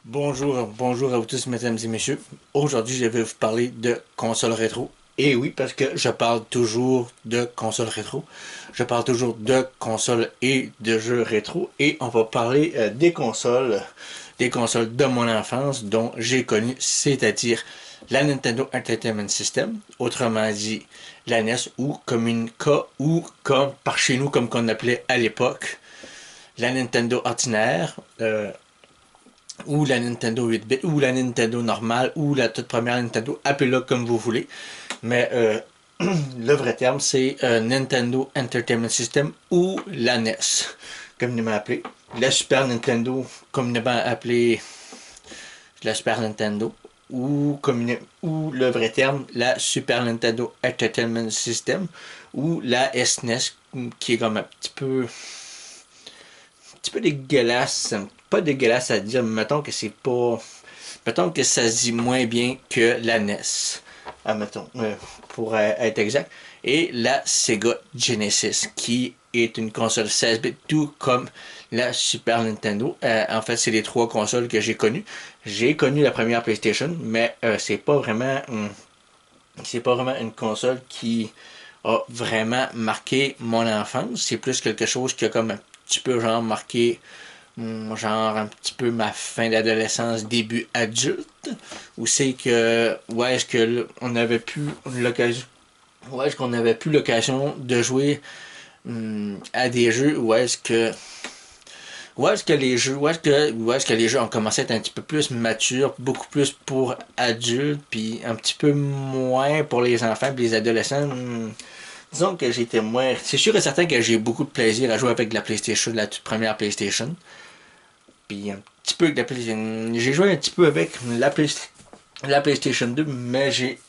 Bonjour à vous tous, mesdames et messieurs. Aujourd'hui, je vais vous parler de console rétro. Et oui, parce que je parle toujours de console rétro. Je parle toujours de consoles et de jeux rétro. Et on va parler des consoles de mon enfance dont j'ai connu, c'est-à-dire la Nintendo Entertainment System, autrement dit la NES, ou comme par chez nous, comme qu'on appelait à l'époque, la Nintendo ordinaire, ou la Nintendo 8-bit, ou la Nintendo normale, ou la toute première Nintendo, appelez-la comme vous voulez. Mais le vrai terme, c'est Nintendo Entertainment System ou la NES, communément appelée. La Super Nintendo, communément appelée la Super Nintendo, ou le vrai terme, la Super Nintendo Entertainment System, ou la SNES, qui est comme un petit peu dégueulasse, pas dégueulasse à dire, mais mettons que c'est pas. Mettons que ça se dit moins bien que la NES. Admettons, pour être exact. Et la Sega Genesis, qui est une console 16 bits, tout comme la Super Nintendo. En fait, c'est les trois consoles que j'ai connues. J'ai connu la première PlayStation, mais c'est pas vraiment une console qui a vraiment marqué mon enfance. C'est plus quelque chose qui a comme un petit peu genre marqué genre un petit peu ma fin d'adolescence, début adulte, où c'est que ouais est-ce que on avait plus l'occasion ouais est-ce qu'on avait plus l'occasion de jouer à des jeux où est-ce que les jeux où est-ce que les jeux ont commencé à être un petit peu plus matures, beaucoup plus pour adultes, puis un petit peu moins pour les enfants et les adolescents. Disons que j'étais moins. C'est sûr et certain que j'ai beaucoup de plaisir à jouer avec la PlayStation, la toute première PlayStation. Puis un petit peu avec la PlayStation. J'ai joué un petit peu avec la PlayStation 2, mais j'ai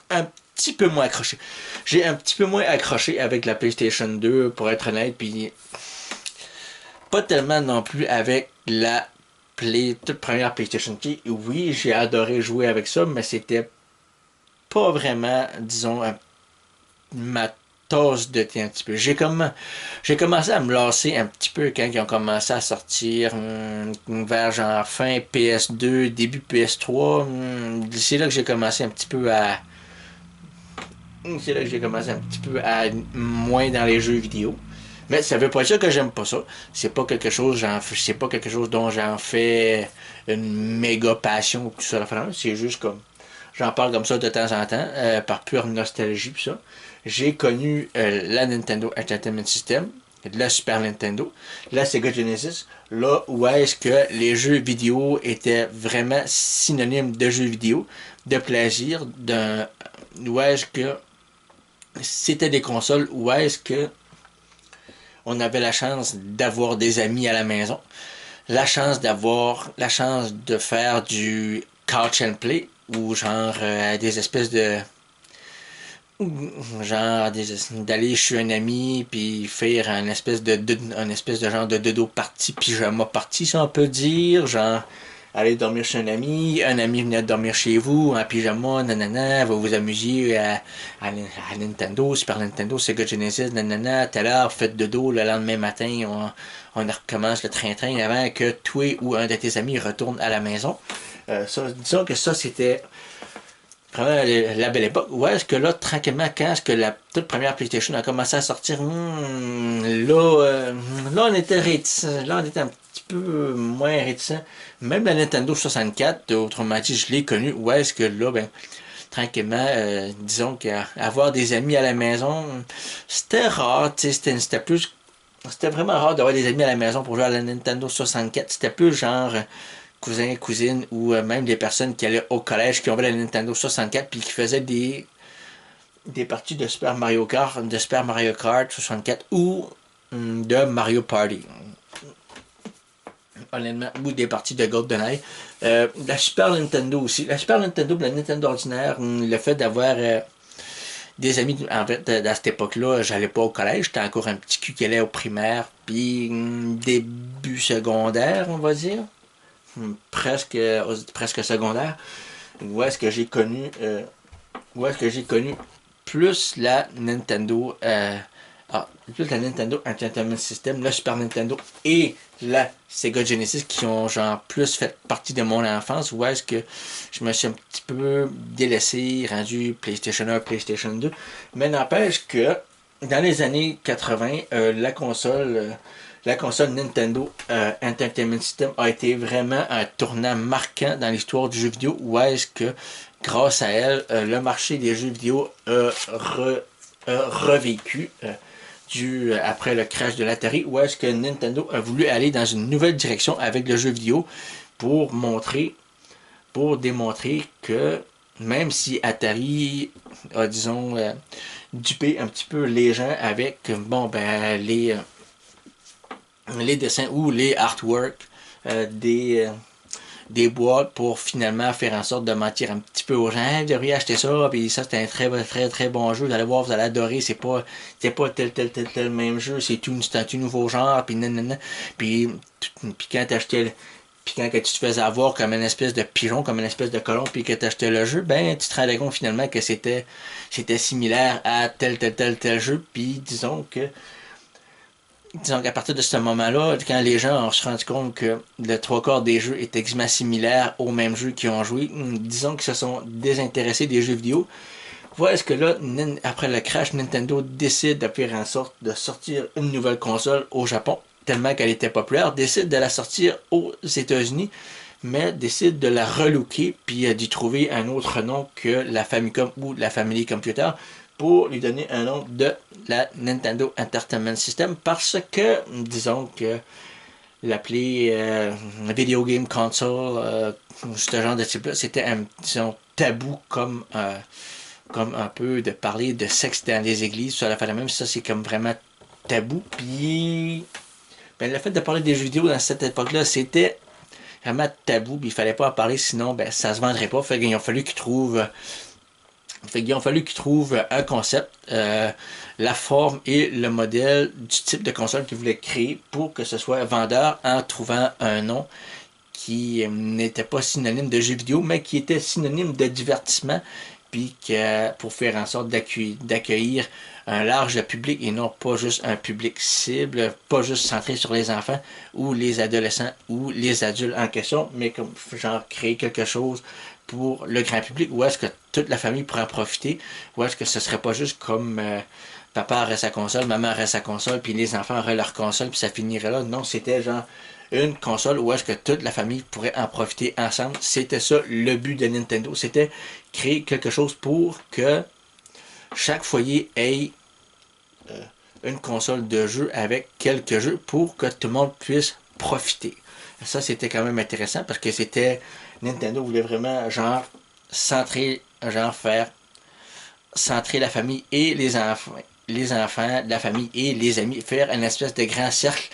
un petit peu moins accroché. J'ai un petit peu moins accroché avec la PlayStation 2, pour être honnête, puis pas tellement non plus avec la toute première PlayStation qui, oui, j'ai adoré jouer avec ça, mais c'était pas vraiment, disons, ma tasse de thé un petit peu. J'ai commencé à me lasser un petit peu quand ils ont commencé à sortir vers genre fin PS2, début PS3. C'est là que j'ai commencé un petit peu à c'est là que j'ai commencé un petit peu à moins dans les jeux vidéo. Mais ça veut pas dire que j'aime pas ça. C'est pas quelque chose dont j'en fais une méga passion ou tout ça. C'est juste comme j'en parle comme ça de temps en temps, par pure nostalgie pis ça. J'ai connu la Nintendo Entertainment System, la Super Nintendo, la Sega Genesis, là où est-ce que les jeux vidéo étaient vraiment synonymes de jeux vidéo, de plaisir, où est-ce que c'était des consoles où est-ce que on avait la chance d'avoir des amis à la maison, la chance de faire du couch and play ou genre des espèces de genre d'aller chez un ami puis faire un espèce de genre de dodo party pyjama party si on peut dire, genre aller dormir chez un ami venait dormir chez vous en pyjama, nanana, vous vous amusiez à Nintendo, Super Nintendo, Sega Genesis, nanana, telle heure, faites dodo, le lendemain matin, on recommence le train-train avant que toi ou un de tes amis retourne à la maison. Disons que ça, c'était vraiment la belle époque. Où est-ce que là, tranquillement, quand est-ce que la toute première PlayStation a commencé à sortir, là, on était réticents. Là, on était un petit peu moins réticents. Même la Nintendo 64, autrement dit, je l'ai connue. Où est-ce que là, ben, tranquillement, disons qu'avoir des amis à la maison, c'était rare. C'était vraiment rare d'avoir des amis à la maison pour jouer à la Nintendo 64. C'était plus genre cousins, cousines ou même des personnes qui allaient au collège qui avaient la Nintendo 64 puis qui faisaient des parties de Super Mario Kart 64 ou de Mario Party. Honnêtement, ou des parties de GoldenEye. La Super Nintendo aussi. La Super Nintendo, la Nintendo ordinaire, le fait d'avoir des amis, en fait, à cette époque-là, j'allais pas au collège, j'étais encore un petit cul qui allait au primaire, puis début secondaire, on va dire. Presque secondaire, où est-ce que j'ai connu où est-ce que j'ai connu plus la Nintendo Ah, toute la Nintendo Entertainment System, le Super Nintendo et la Sega Genesis qui ont genre plus fait partie de mon enfance, ou est-ce que je me suis un petit peu délaissé, rendu PlayStation 1, PlayStation 2. Mais n'empêche que dans les années 80, la console Nintendo Entertainment System a été vraiment un tournant marquant dans l'histoire du jeu vidéo, où est-ce que grâce à elle, le marché des jeux vidéo a revécu. Après le crash de l'Atari, où est-ce que Nintendo a voulu aller dans une nouvelle direction avec le jeu vidéo pour démontrer que même si Atari a, disons, dupé un petit peu les gens avec, bon, ben, les dessins ou les artworks des boîtes pour finalement faire en sorte de mentir un petit peu aux gens. Hey, vous devriez acheter ça, puis ça c'est un très très très bon jeu, vous allez voir, vous allez adorer, c'est pas tel même jeu, c'est un tout nouveau genre, puis nanana. Puis quand t'achetais puis quand que tu te faisais avoir comme une espèce de pigeon, comme une espèce de colon, puis que tu achetais le jeu, ben tu te rendais compte finalement que c'était similaire à tel jeu, puis disons qu'à partir de ce moment-là, quand les gens ont se rendu compte que le trois quarts des jeux étaient exactement similaires aux mêmes jeux qu'ils ont joué, disons qu'ils se sont désintéressés des jeux vidéo. Voilà ce que là, après le crash, Nintendo décide de faire en sorte de sortir une nouvelle console au Japon, tellement qu'elle était populaire, décide de la sortir aux États-Unis, mais décide de la relooker puis d'y trouver un autre nom que la Famicom ou la Family Computer pour lui donner un nom de la Nintendo Entertainment System parce que, disons que l'appeler Video Game Console, ce genre de type-là, c'était un, disons, tabou comme un peu de parler de sexe dans les églises, ça la fait la même, ça c'est comme vraiment tabou. Puis, ben, le fait de parler des jeux vidéo dans cette époque-là, c'était vraiment tabou, puis il fallait pas en parler, sinon ben, ça se vendrait pas. Fait qu'il a fallu qu'ils trouvent un concept, la forme et le modèle du type de console qu'ils voulaient créer pour que ce soit vendeur en trouvant un nom qui n'était pas synonyme de jeu vidéo, mais qui était synonyme de divertissement, puis que pour faire en sorte d'accueillir un large public et non pas juste un public cible, pas juste centré sur les enfants ou les adolescents ou les adultes en question, mais comme genre créer quelque chose pour le grand public, ou est-ce que toute la famille pourrait en profiter, ou est-ce que ce serait pas juste comme papa aurait sa console, maman aurait sa console, puis les enfants auraient leur console, puis ça finirait là. Non, c'était genre une console où est-ce que toute la famille pourrait en profiter ensemble. C'était ça le but de Nintendo. C'était créer quelque chose pour que chaque foyer ait une console de jeu avec quelques jeux pour que tout le monde puisse profiter. Ça, c'était quand même intéressant parce que c'était Nintendo voulait vraiment genre faire centrer la famille et les enfants, la famille et les amis, faire une espèce de grand cercle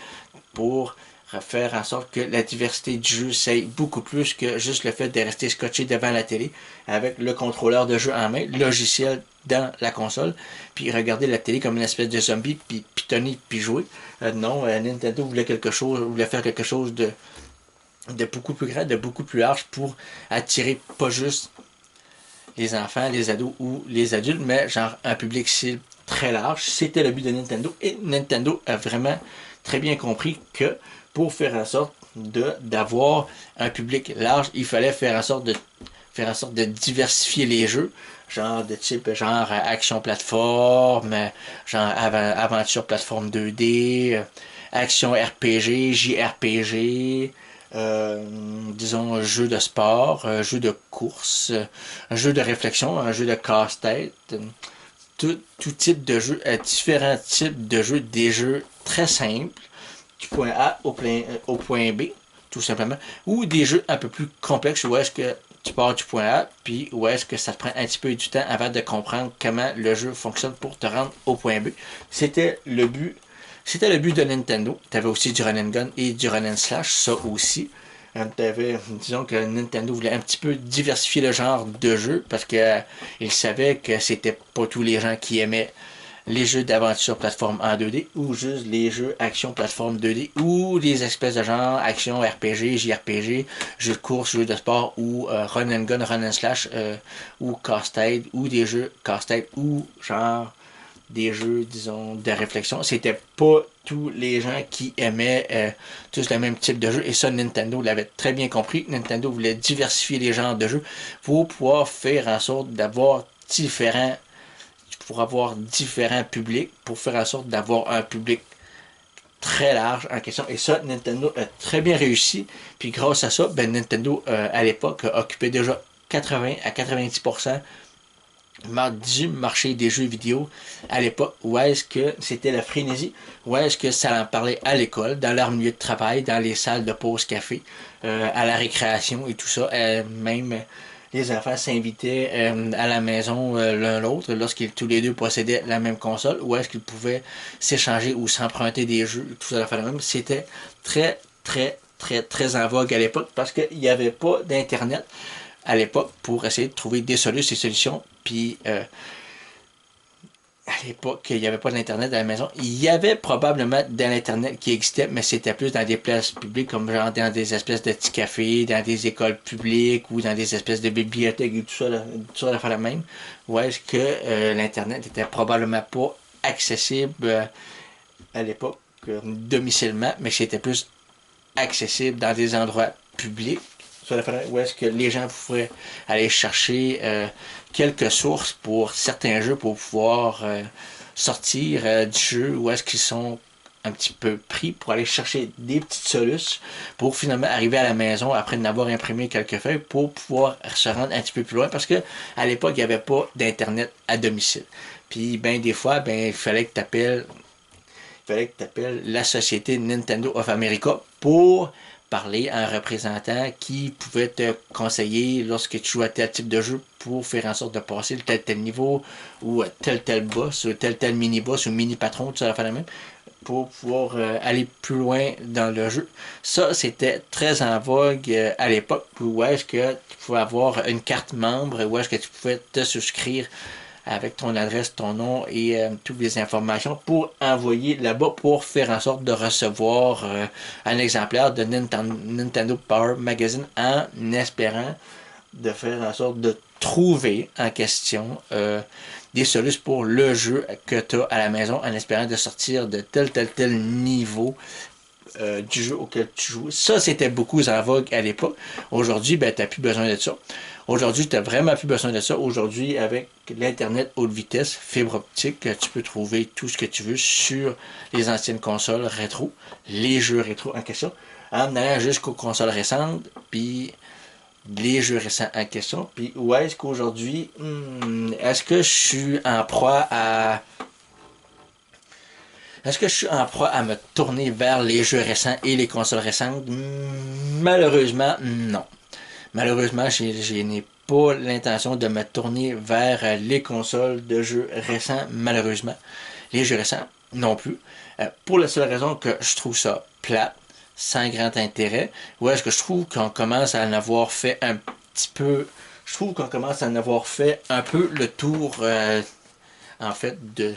pour faire en sorte que la diversité du jeu s'aille beaucoup plus que juste le fait de rester scotché devant la télé avec le contrôleur de jeu en main, le logiciel dans la console, puis regarder la télé comme une espèce de zombie, puis pitonner, puis jouer. Non, Nintendo voulait faire quelque chose de beaucoup plus grand, de beaucoup plus large pour attirer pas juste les enfants, les ados ou les adultes, mais genre un public cible très large. C'était le but de Nintendo et Nintendo a vraiment très bien compris que pour faire en sorte d'avoir un public large, il fallait faire en sorte de diversifier les jeux, genre de type genre action plateforme, genre aventure plateforme 2D, action RPG, JRPG, disons jeu de sport, jeu de course, un jeu de réflexion, un jeu de casse-tête, tout type de jeu, différents types de jeux, des jeux très simples, du point A au point B, tout simplement, ou des jeux un peu plus complexes où est-ce que tu pars du point A, puis où est-ce que ça te prend un petit peu du temps avant de comprendre comment le jeu fonctionne pour te rendre au point B. C'était le but de Nintendo. Tu avais aussi du run and gun et du run and slash, ça aussi. Disons que Nintendo voulait un petit peu diversifier le genre de jeu parce que il savait que c'était pas tous les gens qui aimaient les jeux d'aventure plateforme en 2D ou juste les jeux action plateforme 2D ou des espèces de genre action RPG, JRPG, jeux de course, jeux de sport ou run and gun, run and slash ou casse-tête ou des jeux casse-tête ou genre des jeux, disons, de réflexion. C'était pas tous les gens qui aimaient tous le même type de jeu. Et ça, Nintendo l'avait très bien compris. Nintendo voulait diversifier les genres de jeux pour pouvoir faire en sorte d'avoir différents publics, pour faire en sorte d'avoir un public très large en question. Et ça, Nintendo a très bien réussi. Puis grâce à ça, ben, Nintendo, à l'époque, occupait déjà 80 à 90% du marché des jeux vidéo à l'époque, où est-ce que c'était la frénésie, où est-ce que ça en parlait à l'école, dans leur milieu de travail, dans les salles de pause café, à la récréation et tout ça, même les enfants s'invitaient à la maison l'un l'autre lorsqu'ils tous les deux possédaient la même console, où est-ce qu'ils pouvaient s'échanger ou s'emprunter des jeux, tout ça, la même. C'était très, très, très, très en vogue à l'époque parce qu'il n'y avait pas d'internet à l'époque pour essayer de trouver des solutions. Puis à l'époque, il n'y avait pas d'internet à la maison. Il y avait probablement de l'internet qui existait, mais c'était plus dans des places publiques, comme genre dans des espèces de petits cafés, dans des écoles publiques ou dans des espèces de bibliothèques et tout ça la fait la même. Ou est-ce que l'internet était probablement pas accessible à l'époque domicilement, mais c'était plus accessible dans des endroits publics. Où est-ce que les gens pouvaient aller chercher quelques sources pour certains jeux pour pouvoir sortir du jeu, où est-ce qu'ils sont un petit peu pris pour aller chercher des petites solutions pour finalement arriver à la maison après d'avoir imprimé quelques feuilles pour pouvoir se rendre un petit peu plus loin parce que à l'époque il n'y avait pas d'internet à domicile. Puis ben des fois ben il fallait que tu appelles la société Nintendo of America pour parler à un représentant qui pouvait te conseiller lorsque tu joues à tel type de jeu pour faire en sorte de passer le tel niveau ou tel boss ou tel mini boss ou mini patron, tout ça la même pour pouvoir aller plus loin dans le jeu. Ça, c'était très en vogue à l'époque où est-ce que tu pouvais avoir une carte membre, où est-ce que tu pouvais te souscrire avec ton adresse, ton nom et toutes les informations pour envoyer là-bas pour faire en sorte de recevoir un exemplaire de Nintendo Power Magazine en espérant de faire en sorte de trouver en question des solutions pour le jeu que tu as à la maison en espérant de sortir de tel niveau du jeu auquel tu joues. Ça, c'était beaucoup en vogue à l'époque. Aujourd'hui, ben, tu n'as plus besoin de ça. Aujourd'hui, tu n'as vraiment plus besoin de ça. Aujourd'hui, avec l'Internet haute vitesse, fibre optique, tu peux trouver tout ce que tu veux sur les anciennes consoles rétro, les jeux rétro en question, en allant jusqu'aux consoles récentes, puis les jeux récents en question. Puis où est-ce qu'aujourd'hui, est-ce que je suis en proie à... Est-ce que je suis en proie à me tourner vers les jeux récents et les consoles récentes? Malheureusement, non. Malheureusement, je n'ai pas l'intention de me tourner vers les consoles de jeux récents, malheureusement. Les jeux récents, non plus. Pour la seule raison que je trouve ça plat, sans grand intérêt, ou est-ce que je trouve qu'on commence à en avoir fait un petit peu... Je trouve qu'on commence à en avoir fait un peu le tour, en fait, de...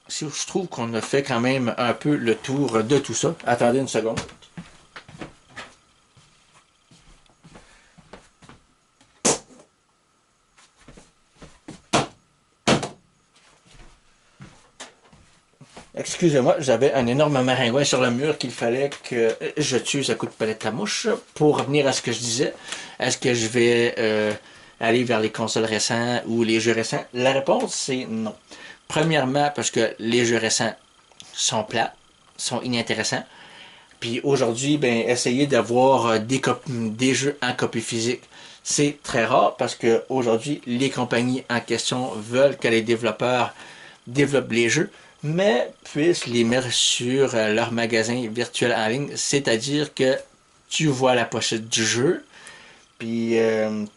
Je trouve qu'on a fait quand même un peu le tour de tout ça. Attendez une seconde. Excusez-moi, j'avais un énorme maringouin sur le mur qu'il fallait que je tue à coup de palette à mouche. Pour revenir à ce que je disais, est-ce que je vais aller vers les consoles récentes ou les jeux récents? La réponse, c'est non. Premièrement, parce que les jeux récents sont plats, sont inintéressants. Puis aujourd'hui, ben, essayer d'avoir des jeux en copie physique, c'est très rare parce que aujourd'hui, les compagnies en question veulent que les développeurs développent les jeux, mais puissent les mettre sur leur magasin virtuel en ligne, c'est-à-dire que tu vois la pochette du jeu, puis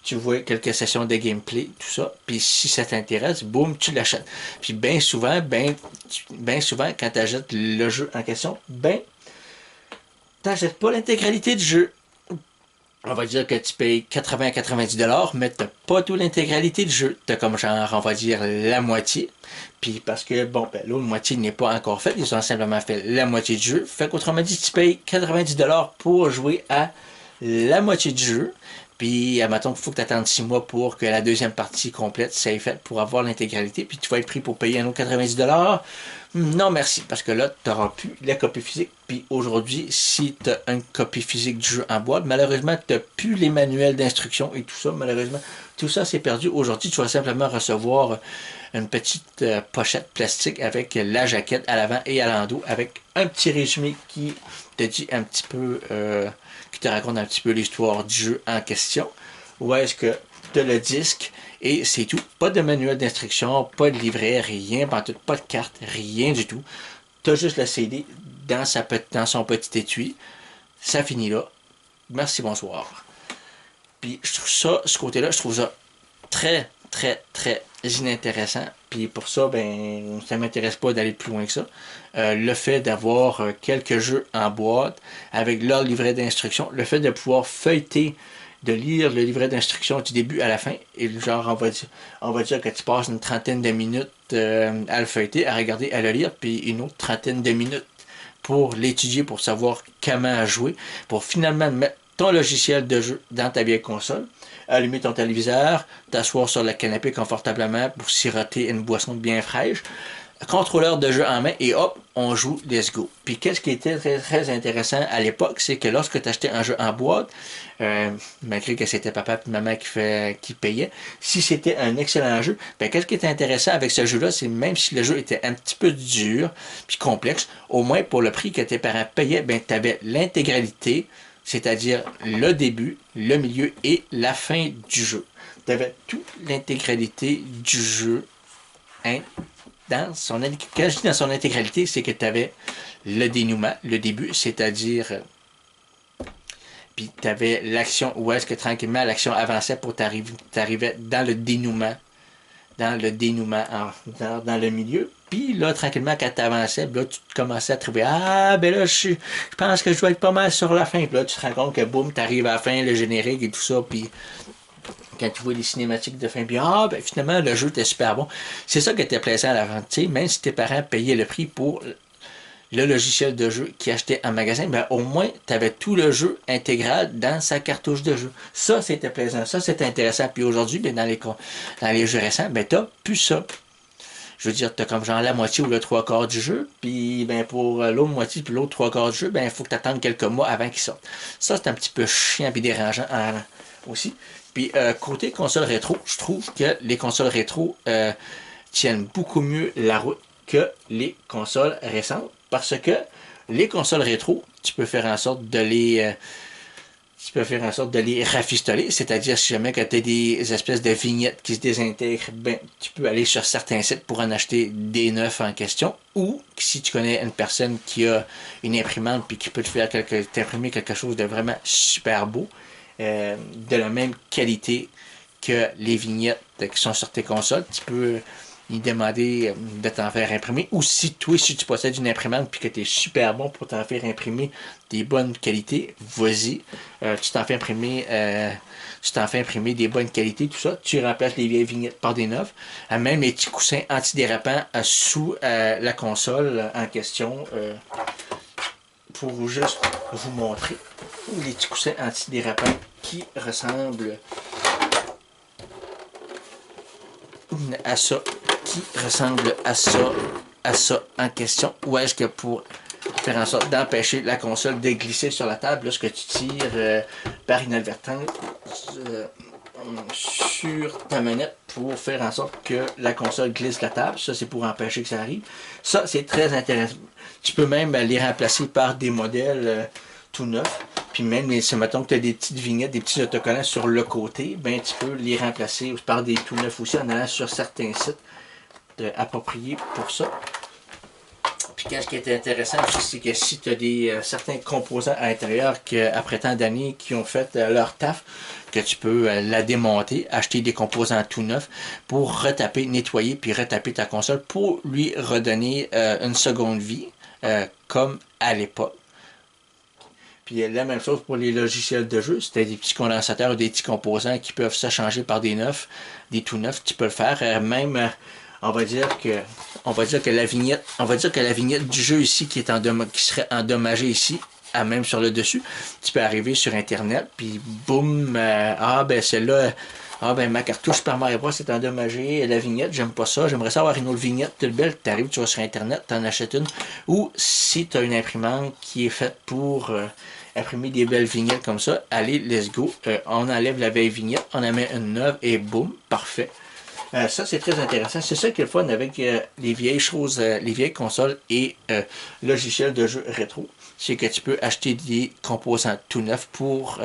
tu vois quelques sessions de gameplay, tout ça, puis si ça t'intéresse, boum, tu l'achètes. Puis bien souvent, quand tu achètes le jeu en question, ben, t'achètes pas l'intégralité du jeu. On va dire que tu payes 80-90$, mais t'as pas toute l'intégralité du jeu. T'as comme genre, on va dire, la moitié. Puis parce que, bon, ben, l'autre moitié n'est pas encore faite. Ils ont simplement fait la moitié du jeu. Fait qu'autrement dit, tu payes 90$ pour jouer à la moitié du jeu. Puis, admettons qu'il faut que tu attendes 6 mois pour que la deuxième partie complète soit faite pour avoir l'intégralité. Puis, tu vas être pris pour payer un autre 90$. Non, merci. Parce que là, tu n'auras plus la copie physique. Puis, aujourd'hui, si tu as une copie physique du jeu en boîte, malheureusement, tu n'as plus les manuels d'instruction et tout ça. Malheureusement, tout ça, c'est perdu. Aujourd'hui, tu vas simplement recevoir une petite pochette plastique avec la jaquette à l'avant et à l'endos avec un petit résumé qui te dit un petit peu, qui te raconte un petit peu l'histoire du jeu en question. Où est-ce que tu as le disque et c'est tout. Pas de manuel d'instruction, pas de livret, rien, pas de carte, rien du tout. Tu as juste le CD dans son petit étui. Ça finit là. Merci, bonsoir. Puis je trouve ça, ce côté-là, je trouve ça très, très, très inintéressant. Puis pour ça, ben, ça m'intéresse pas d'aller plus loin que ça. Le fait d'avoir quelques jeux en boîte avec leur livret d'instruction, le fait de pouvoir feuilleter, de lire le livret d'instruction du début à la fin, et genre on va dire que tu passes une trentaine de minutes à le feuilleter, à regarder, à le lire, puis une autre trentaine de minutes pour l'étudier, pour savoir comment jouer, pour finalement mettre ton logiciel de jeu dans ta vieille console, allumer ton téléviseur, t'asseoir sur le canapé confortablement pour siroter une boisson bien fraîche, contrôleur de jeu en main et hop, on joue, let's go. Puis qu'est-ce qui était très, très intéressant à l'époque, c'est que lorsque tu achetais un jeu en boîte, malgré que c'était papa et maman qui payait, si c'était un excellent jeu, ben qu'est-ce qui était intéressant avec ce jeu-là, c'est même si le jeu était un petit peu dur puis complexe, au moins pour le prix que tes parents payaient, ben tu avais l'intégralité, c'est-à-dire le début, le milieu et la fin du jeu. Tu avais toute l'intégralité du jeu, hein, quand je dis dans son intégralité, c'est que tu avais le dénouement, le début, c'est-à-dire puis tu avais l'action où est-ce que tranquillement l'action avançait pour t'arriver dans le dénouement, dans le milieu. Puis là, tranquillement, quand tu avançais, là, tu commençais à trouver, ah, ben là, je pense que je dois être pas mal sur la fin. Puis là, tu te rends compte que boum, tu arrives à la fin, le générique et tout ça, puis quand tu vois les cinématiques de fin, puis ah, ben finalement, le jeu était super bon. C'est ça qui était plaisant à la vente. Tu sais, même si tes parents payaient le prix pour le logiciel de jeu qu'ils achetaient en magasin, ben au moins, tu avais tout le jeu intégral dans sa cartouche de jeu. Ça, c'était plaisant. Ça, c'était intéressant. Puis aujourd'hui, ben, dans les jeux récents, ben, t'as plus ça. Je veux dire, t'as comme genre la moitié ou le trois quarts du jeu, puis ben pour l'autre moitié puis l'autre trois quarts du jeu, ben il faut que tu attendes quelques mois avant qu'il sorte. Ça, c'est un petit peu chiant et dérangeant aussi. Puis côté console rétro, je trouve que les consoles rétro tiennent beaucoup mieux la route que les consoles récentes. Parce que les consoles rétro, tu peux faire en sorte de les rafistoler, c'est-à-dire si jamais tu as des espèces de vignettes qui se désintègrent, ben, tu peux aller sur certains sites pour en acheter des neufs en question, ou si tu connais une personne qui a une imprimante puis qui peut t'imprimer quelque chose de vraiment super beau, de la même qualité que les vignettes qui sont sur tes consoles, tu peux lui demander de t'en faire imprimer. Ou si tu possèdes une imprimante et que tu es super bon pour t'en faire imprimer des bonnes qualités, vas-y. Tu t'en fais imprimer des bonnes qualités, tout ça. Tu remplaces les vieilles vignettes par des neuves. Même les petits coussins antidérapants sous la console en question. Pour juste vous montrer les petits coussins antidérapants qui ressemblent à ça, à ça en question, ou est-ce que pour faire en sorte d'empêcher la console de glisser sur la table lorsque tu tires par inadvertance sur ta manette pour faire en sorte que la console glisse la table. Ça, c'est pour empêcher que ça arrive. Ça, c'est très intéressant. Tu peux même les remplacer par des modèles tout neufs. Puis même, mettons que tu as des petites vignettes, des petits autocollants sur le côté, ben tu peux les remplacer par des tout neufs aussi en allant sur certains sites appropriés pour ça. Puis ce qui est intéressant aussi, c'est que si tu as certains composants à l'intérieur qu'après tant d'années qui ont fait leur taf, que tu peux la démonter, acheter des composants tout neufs pour retaper, nettoyer puis retaper ta console pour lui redonner une seconde vie comme à l'époque. Puis la même chose pour les logiciels de jeu, c'était des petits condensateurs ou des petits composants qui peuvent se changer par des neufs, des tout neufs, tu peux le faire. Même on va dire que la vignette du jeu ici qui serait endommagée ici, même sur le dessus. Tu peux arriver sur Internet, puis boum, ah ben celle-là, ah ben ma cartouche Super Mario Bros est endommagée, la vignette, j'aime pas ça, j'aimerais ça avoir une autre vignette toute belle, tu arrives, tu vas sur Internet, tu en achètes une. Ou si tu as une imprimante qui est faite pour imprimer des belles vignettes comme ça, allez, let's go, on enlève la vieille vignette, on en met une neuve et boum, parfait. Ça, c'est très intéressant. C'est ça qui est le fun avec les vieilles choses, les vieilles consoles et logiciels de jeux rétro. C'est que tu peux acheter des composants tout neufs pour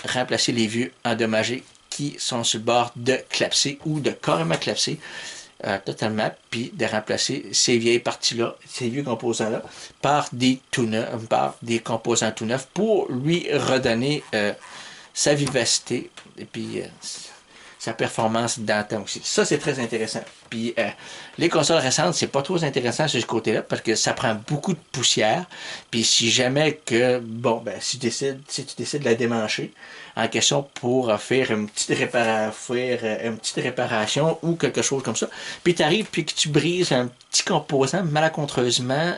remplacer les vieux endommagés qui sont sur le bord de clapser ou de carrément clapser totalement, puis de remplacer ces vieilles parties-là, ces vieux composants-là, par des tout neufs, par des composants tout neufs pour lui redonner sa vivacité et puis sa performance d'antan aussi. Ça, c'est très intéressant. Puis les consoles récentes, c'est pas trop intéressant sur ce côté-là parce que ça prend beaucoup de poussière. Puis si jamais que, bon, ben, si tu décides de la démancher en question pour faire une petite réparation ou quelque chose comme ça, puis tu arrives puis que tu brises un petit composant malencontreusement,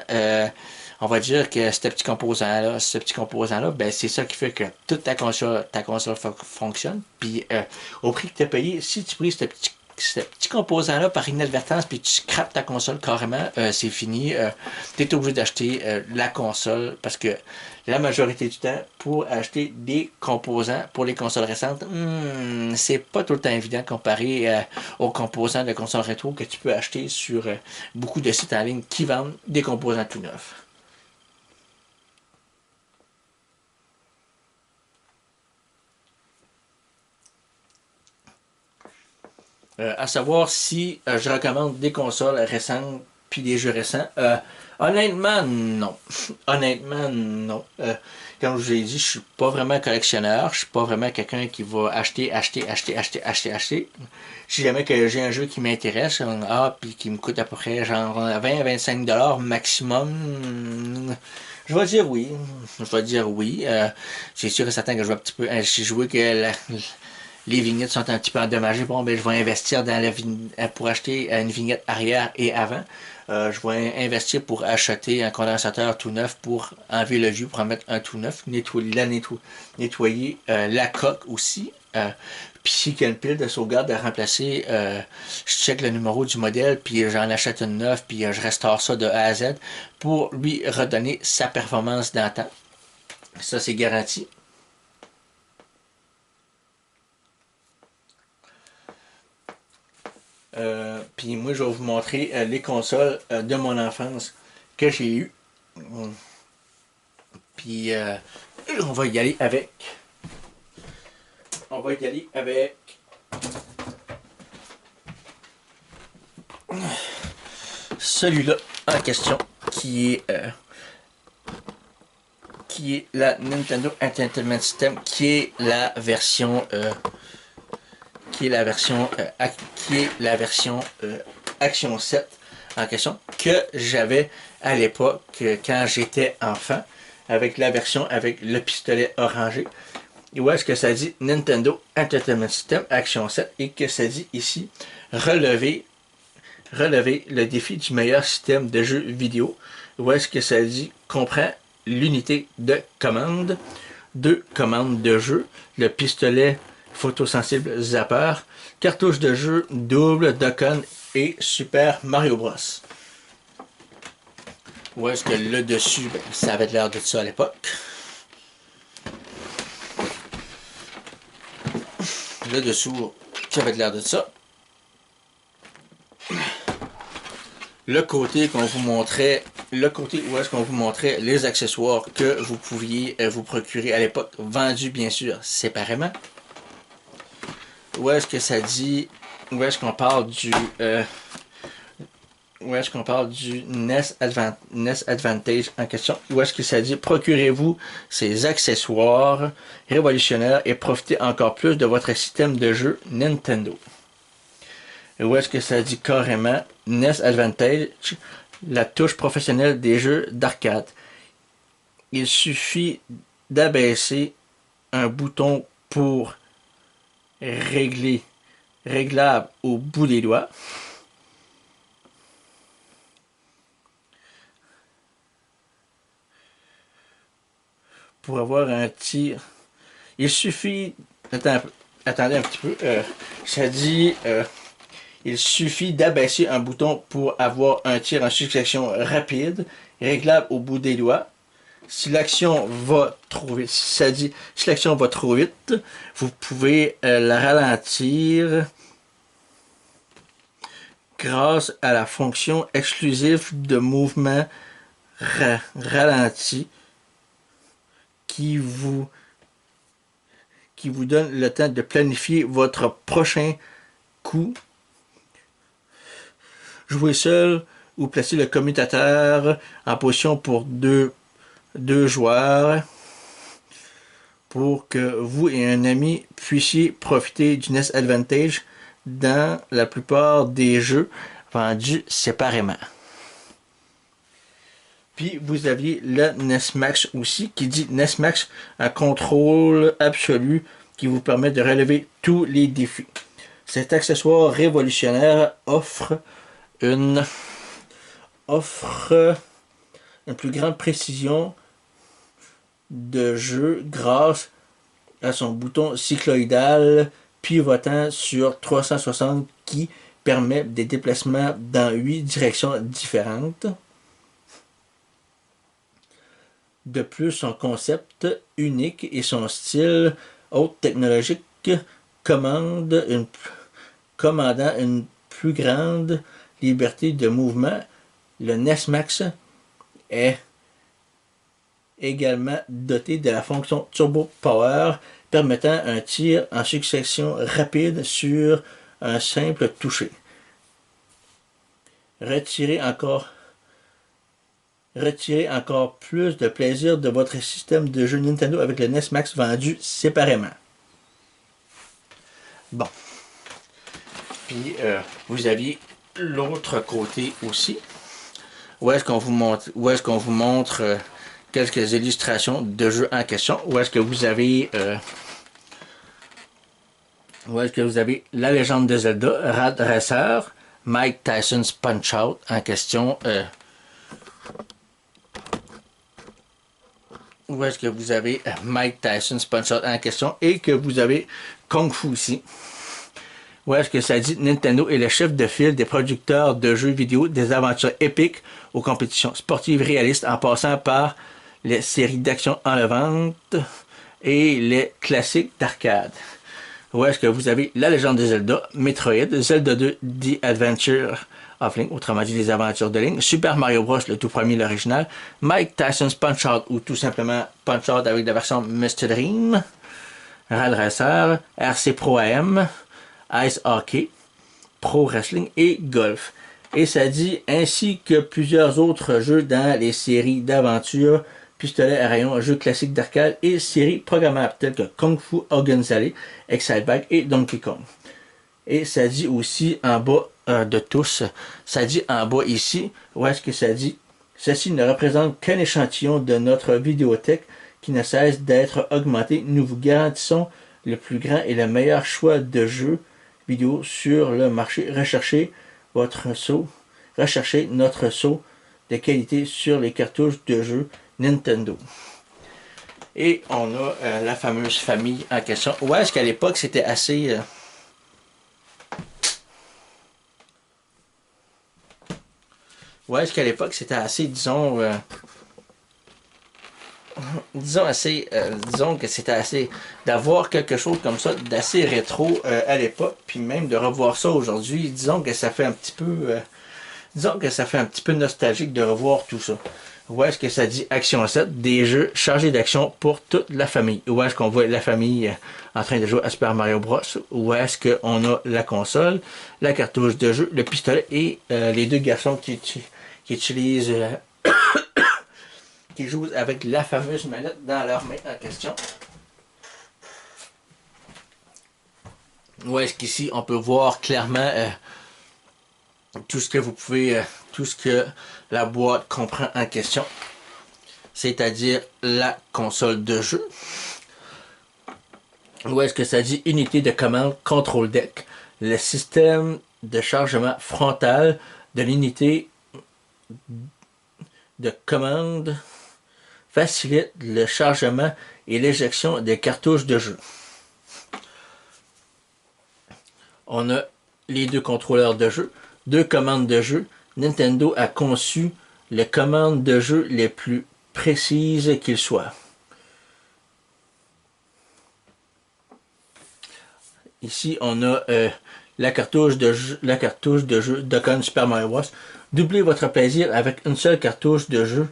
on va dire que ce petit composant-là, ben, c'est ça qui fait que toute ta console fonctionne. Puis au prix que tu as payé, si tu brises ce petit composant-là par inadvertance, puis tu scrapes ta console carrément, c'est fini. Tu es obligé d'acheter la console parce que la majorité du temps, pour acheter des composants pour les consoles récentes, c'est pas tout le temps évident comparé aux composants de consoles rétro que tu peux acheter sur beaucoup de sites en ligne qui vendent des composants tout neufs. À savoir si je recommande des consoles récentes puis des jeux récents. Honnêtement, non. Honnêtement, non. Comme je vous l'ai dit, je suis pas vraiment collectionneur. Je suis pas vraiment quelqu'un qui va acheter. Si jamais que j'ai un jeu qui m'intéresse, puis qui me coûte à peu près genre 20 à 25$ maximum, je vais dire oui. Je vais dire oui. C'est sûr et certain que je vais un petit peu. Si je vois que les vignettes sont un petit peu endommagées, bon, ben, je vais investir pour acheter une vignette arrière et avant. Je vais investir pour acheter un condensateur tout neuf pour enlever le vieux, pour en mettre un tout neuf, nettoyer la coque aussi. Puis s'il y a une pile de sauvegarde à remplacer, je check le numéro du modèle, puis j'en achète une neuve, puis je restaure ça de A à Z pour lui redonner sa performance d'antan. Ça, c'est garanti. Puis moi, je vais vous montrer les consoles de mon enfance que j'ai eues. Puis on va y aller avec. On va y aller avec. Celui-là en question qui est la Nintendo Entertainment System, qui est la version Action 7 en question que j'avais à l'époque quand j'étais enfant avec la version avec le pistolet orangé. Et où est-ce que ça dit Nintendo Entertainment System Action 7 et que ça dit ici relever le défi du meilleur système de jeu vidéo. Où est-ce que ça dit comprend l'unité de commande, 2 commandes de jeu, le pistolet photosensible zapper, cartouche de jeu double Dokkan et Super Mario Bros. Où est-ce que le dessus, ben, ça avait l'air de ça à l'époque. Le dessous, ça avait l'air de ça. Le côté qu'on vous montrait, le côté où est-ce qu'on vous montrait les accessoires que vous pouviez vous procurer à l'époque, vendus bien sûr séparément. Où est-ce que ça dit, où est-ce qu'on parle du NES Advantage en question? Où est-ce que ça dit procurez-vous ces accessoires révolutionnaires et profitez encore plus de votre système de jeu Nintendo? Et où est-ce que ça dit carrément NES Advantage, la touche professionnelle des jeux d'arcade? Il suffit d'abaisser un bouton pour réglable au bout des doigts. pour avoir un tir. Il suffit... Attendez un petit peu. Ça dit... il suffit d'abaisser un bouton pour avoir un tir en succession rapide, réglable au bout des doigts. Si l'action va trop vite, ça dit si l'action va trop vite, vous pouvez la ralentir grâce à la fonction exclusive de mouvement ralenti qui vous donne le temps de planifier votre prochain coup. Jouer seul ou placer le commutateur en position pour deux joueurs pour que vous et un ami puissiez profiter du NES Advantage dans la plupart des jeux vendus séparément. Puis vous aviez le NES Max aussi, qui dit NES Max, un contrôle absolu qui vous permet de relever tous les défis. Cet accessoire révolutionnaire offre une plus grande précision de jeu grâce à son bouton cycloïdal pivotant sur 360 qui permet des déplacements dans 8 directions différentes. De plus, son concept unique et son style haute technologique commandant une plus grande liberté de mouvement, le NES Max est également doté de la fonction Turbo Power permettant un tir en succession rapide sur un simple toucher. Retirez encore plus de plaisir de votre système de jeu Nintendo avec le NES Max vendu séparément. Bon. Puis vous aviez l'autre côté aussi. Où est-ce qu'on vous montre quelques illustrations de jeux en question. Où est-ce que vous avez La Légende de Zelda, Rad Racer, Mike Tyson's Punch-Out en question. Où est-ce que vous avez Mike Tyson's Punch-Out en question et que vous avez Kung Fu aussi. Où est-ce que ça dit Nintendo est le chef de file des producteurs de jeux vidéo, des aventures épiques aux compétitions sportives réalistes en passant par les séries d'action enlevantes et les classiques d'arcade. Où est-ce que vous avez La Légende de Zelda, Metroid, Zelda 2, The Adventure of Link, autrement dit les aventures de Link, Super Mario Bros, le tout premier, l'original, Mike Tyson's Punch-Out ou tout simplement Punch-Out avec la version Mr. Dream, Rad Racer, RC Pro AM, Ice Hockey, Pro Wrestling et Golf. Et ça dit ainsi que plusieurs autres jeux dans les séries d'aventure, pistolet à rayon, jeux classiques d'arcade et séries programmables telles que Kung Fu Hogan's Alley, Excitebike et Donkey Kong. Et ça dit aussi en bas de tous, ça dit en bas ici, où est-ce que ça dit ceci ne représente qu'un échantillon de notre vidéothèque qui ne cesse d'être augmentée. Nous vous garantissons le plus grand et le meilleur choix de jeux vidéo sur le marché. Recherchez notre saut de qualité sur les cartouches de jeux Nintendo. Et on a la fameuse famille en question. Où est-ce qu'à l'époque c'était assez... Ouais, est-ce qu'à l'époque c'était assez, disons que c'était assez d'avoir quelque chose comme ça d'assez rétro à l'époque, puis même de revoir ça aujourd'hui, disons que ça fait un petit peu nostalgique de revoir tout ça. Où est-ce que ça dit Action 7, des jeux chargés d'action pour toute la famille. Où est-ce qu'on voit la famille en train de jouer à Super Mario Bros. Où est-ce qu'on a la console, la cartouche de jeu, le pistolet et les deux garçons qui utilisent qui jouent avec la fameuse manette dans leur main en question. Où est-ce qu'ici on peut voir clairement tout ce que la boîte comprend en question, c'est-à-dire la console de jeu. Où est-ce que ça dit unité de commande control deck, le système de chargement frontal de l'unité de commande facilite le chargement et l'éjection des cartouches de jeu. On a les deux contrôleurs de jeu, deux commandes de jeu. Nintendo a conçu les commandes de jeu les plus précises qu'ils soient. Ici, on a la cartouche de jeu Dokkan Super Mario Bros. Doublez votre plaisir avec une seule cartouche de jeu.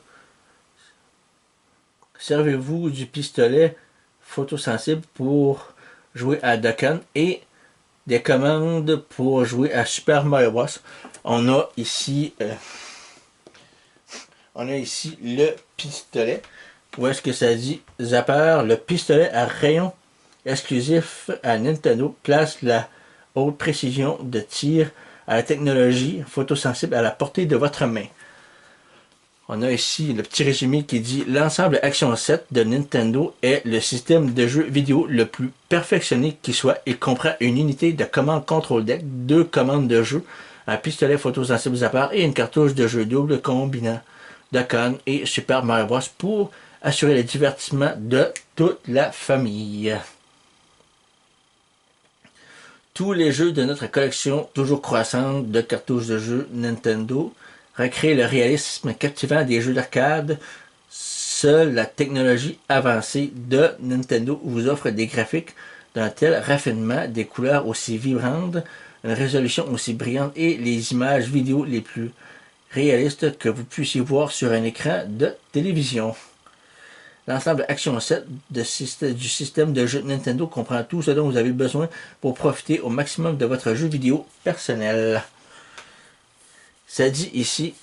Servez-vous du pistolet photosensible pour jouer à Dokkan et des commandes pour jouer à Super Mario Bros. On a ici le pistolet. Où est-ce que ça dit Zapper, le pistolet à rayon exclusif à Nintendo place la haute précision de tir à la technologie photosensible à la portée de votre main. On a ici le petit résumé qui dit l'ensemble Action 7 de Nintendo est le système de jeu vidéo le plus perfectionné qui soit. Il comprend une unité de commande control deck, deux commandes de jeu, un pistolet photosensible Zapper et une cartouche de jeu double combinant Dokkan et Super Mario Bros. Pour assurer le divertissement de toute la famille. Tous les jeux de notre collection toujours croissante de cartouches de jeux Nintendo recréent le réalisme captivant des jeux d'arcade. Seule la technologie avancée de Nintendo vous offre des graphiques d'un tel raffinement, des couleurs aussi vibrantes, une résolution aussi brillante et les images vidéo les plus réalistes que vous puissiez voir sur un écran de télévision. L'ensemble Action 7 du système de jeu Nintendo comprend tout ce dont vous avez besoin pour profiter au maximum de votre jeu vidéo personnel. Ça dit ici,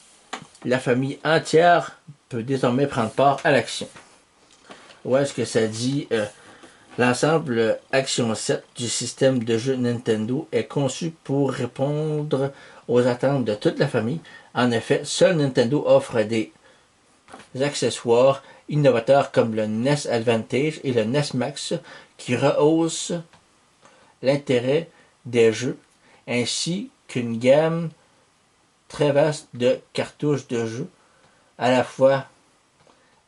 la famille entière peut désormais prendre part à l'action. Où est-ce que ça dit l'ensemble Action 7 du système de jeu Nintendo est conçu pour répondre aux attentes de toute la famille. En effet, seul Nintendo offre des accessoires innovateurs comme le NES Advantage et le NES Max qui rehaussent l'intérêt des jeux, ainsi qu'une gamme très vaste de cartouches de jeux, à la fois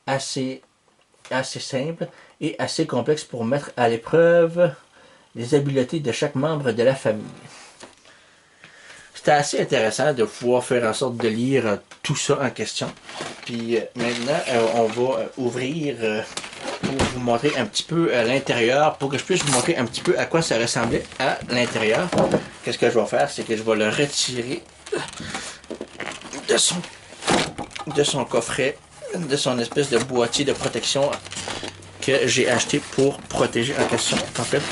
assez simples et assez complexes pour mettre à l'épreuve les habiletés de chaque membre de la famille. C'était assez intéressant de pouvoir faire en sorte de lire tout ça en question. Puis maintenant, on va ouvrir pour vous montrer un petit peu à l'intérieur, pour que je puisse vous montrer un petit peu à quoi ça ressemblait à l'intérieur. Qu'est-ce que je vais faire, c'est que je vais le retirer de son coffret, de son espèce de boîtier de protection que j'ai acheté pour protéger en question. En fait,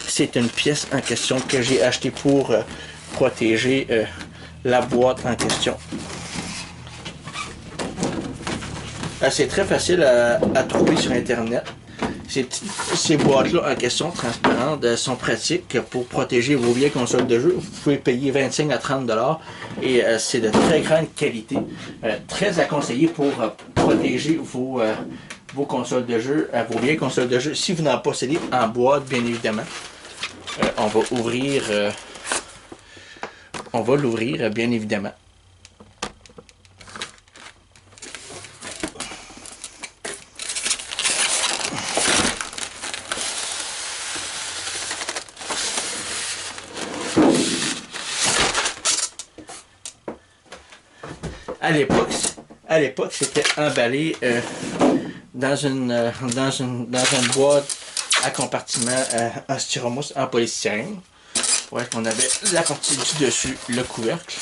c'est une pièce en question que j'ai acheté pour protéger la boîte en question. C'est très facile à trouver sur internet. Ces boîtes-là en question transparentes sont pratiques pour protéger vos vieilles consoles de jeu. Vous pouvez payer 25 à 30 $ et c'est de très grande qualité. Très à conseiller pour protéger vos consoles de jeu, vos vieilles consoles de jeu. Si vous n'en possédez en boîte, bien évidemment. On va l'ouvrir, bien évidemment. À l'époque, c'était emballé dans une boîte à compartiment en styromousse en polystyrène. Où est-ce qu'on avait la partie du dessus, le couvercle.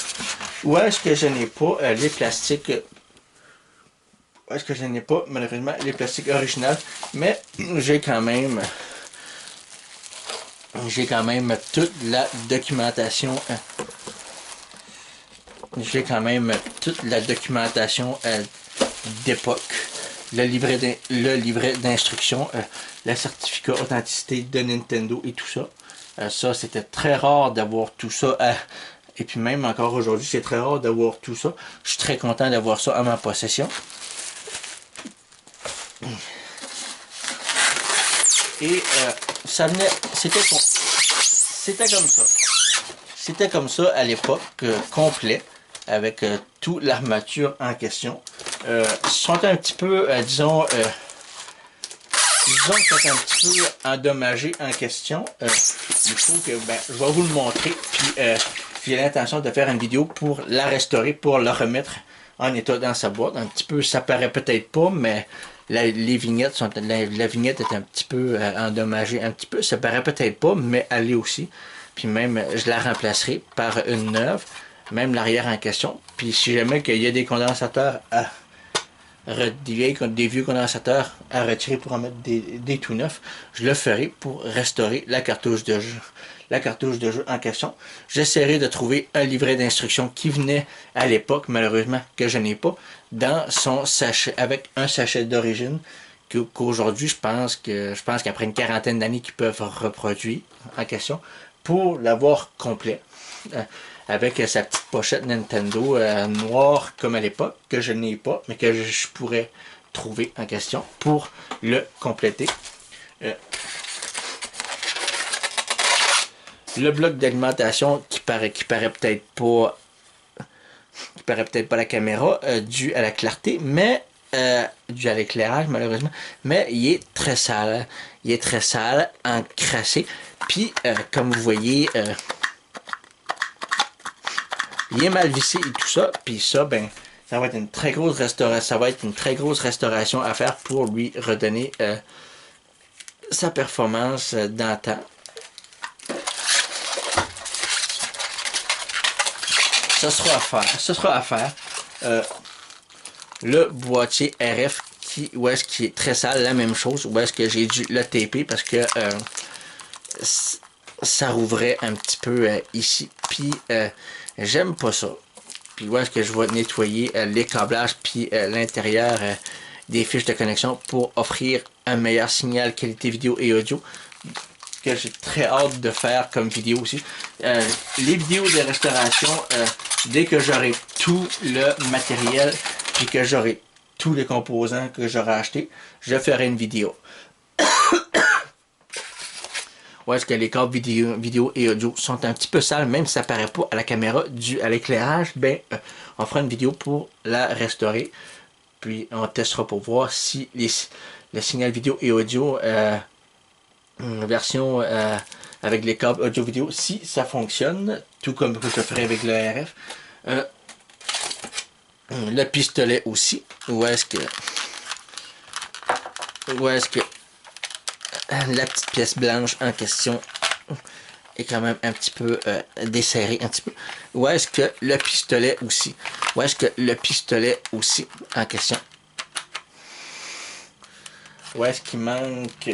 Où est-ce que je n'ai pas les plastiques. Où est-ce que je n'ai pas, malheureusement, les plastiques originaux. Mais j'ai quand même toute la documentation. D'époque. Le livret d'instructions, le certificat authenticité de Nintendo et tout ça. Ça, c'était très rare d'avoir tout ça. Et puis même encore aujourd'hui, c'est très rare d'avoir tout ça. Je suis très content d'avoir ça en ma possession. Et ça venait. C'était comme ça. C'était comme ça à l'époque, complet, avec toute l'armature en question. sont un petit peu, disons que sont un petit peu endommagés en question. Il faut que, je vais vous le montrer, puis j'ai l'intention de faire une vidéo pour la restaurer, pour la remettre en état dans sa boîte. Un petit peu, ça paraît peut-être pas, mais les vignettes sont, la vignette est un petit peu endommagée, un petit peu, ça paraît peut-être pas, mais elle est aussi. Puis même, je la remplacerai par une neuve, même l'arrière en question. Puis si jamais qu'il y a des condensateurs des vieux condensateurs à retirer pour en mettre des tout neufs, je le ferai pour restaurer la cartouche de jeu. La cartouche de jeu en question. J'essaierai de trouver un livret d'instructions qui venait à l'époque, malheureusement, que je n'ai pas, dans son sachet, avec un sachet d'origine, qu'aujourd'hui, je pense qu'après une quarantaine d'années qu'ils peuvent reproduire en question, pour l'avoir complet. Avec sa petite pochette Nintendo noire comme à l'époque, que je n'ai pas, mais que je pourrais trouver en question pour le compléter. Le bloc d'alimentation qui paraît peut-être pas à la caméra, dû à la clarté, mais dû à l'éclairage malheureusement, mais il est très sale. Il est très sale, encrassé. Puis comme vous voyez, il est mal vissé et tout ça. Puis ça, ben, ça va être une très grosse restauration. Ça va être une très grosse restauration à faire pour lui redonner sa performance d'antan. Ça sera à faire. Le boîtier RF qui est très sale, la même chose. Où est-ce que j'ai dû le taper parce que ça rouvrait un petit peu ici. Puis j'aime pas ça. Puis où est-ce que je vais nettoyer les câblages puis l'intérieur des fiches de connexion pour offrir un meilleur signal qualité vidéo et audio que j'ai très hâte de faire comme vidéo aussi. Les vidéos de restauration, dès que j'aurai tout le matériel puis que j'aurai tous les composants que j'aurai acheté, je ferai une vidéo. Où est-ce que les câbles vidéo et audio sont un petit peu sales, même si ça paraît pas à la caméra dû à l'éclairage, ben on fera une vidéo pour la restaurer. Puis on testera pour voir si le signal vidéo et audio version avec les câbles audio vidéo, si ça fonctionne, tout comme je ferai avec le RF. Le pistolet aussi. Où est-ce que la petite pièce blanche en question est quand même un petit peu desserrée un petit peu. Où est-ce que le pistolet aussi en question. Où est-ce qu'il manque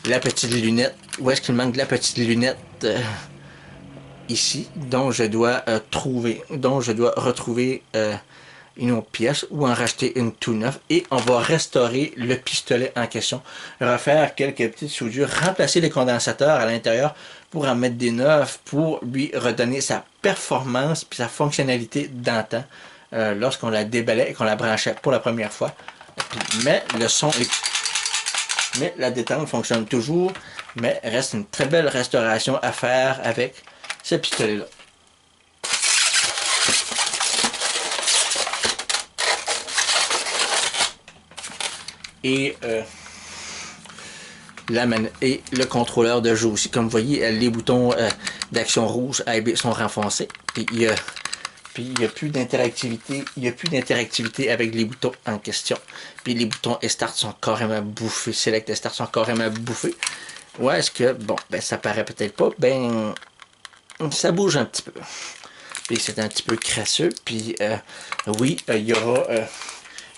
la petite lunette. Où est-ce qu'il manque la petite lunette ici, dont je dois retrouver une autre pièce ou en racheter une tout neuve, et on va restaurer le pistolet en question, refaire quelques petites soudures, remplacer les condensateurs à l'intérieur pour en mettre des neufs, pour lui redonner sa performance puis sa fonctionnalité d'antan lorsqu'on la déballait et qu'on la branchait pour la première fois. Mais le son est... Mais la détente fonctionne toujours, mais reste une très belle restauration à faire avec ce pistolet-là. Et le contrôleur de jeu aussi. Comme vous voyez, les boutons d'action rouge A et B sont renfoncés. Puis il n'y a plus d'interactivité. Il n'y a plus d'interactivité avec les boutons en question. Puis les boutons Start sont carrément bouffés. Select et Start sont carrément bouffés. Ouais, est-ce que, bon, ben ça paraît peut-être pas. Ben, ça bouge un petit peu. Puis c'est un petit peu crasseux. Puis oui, il y aura...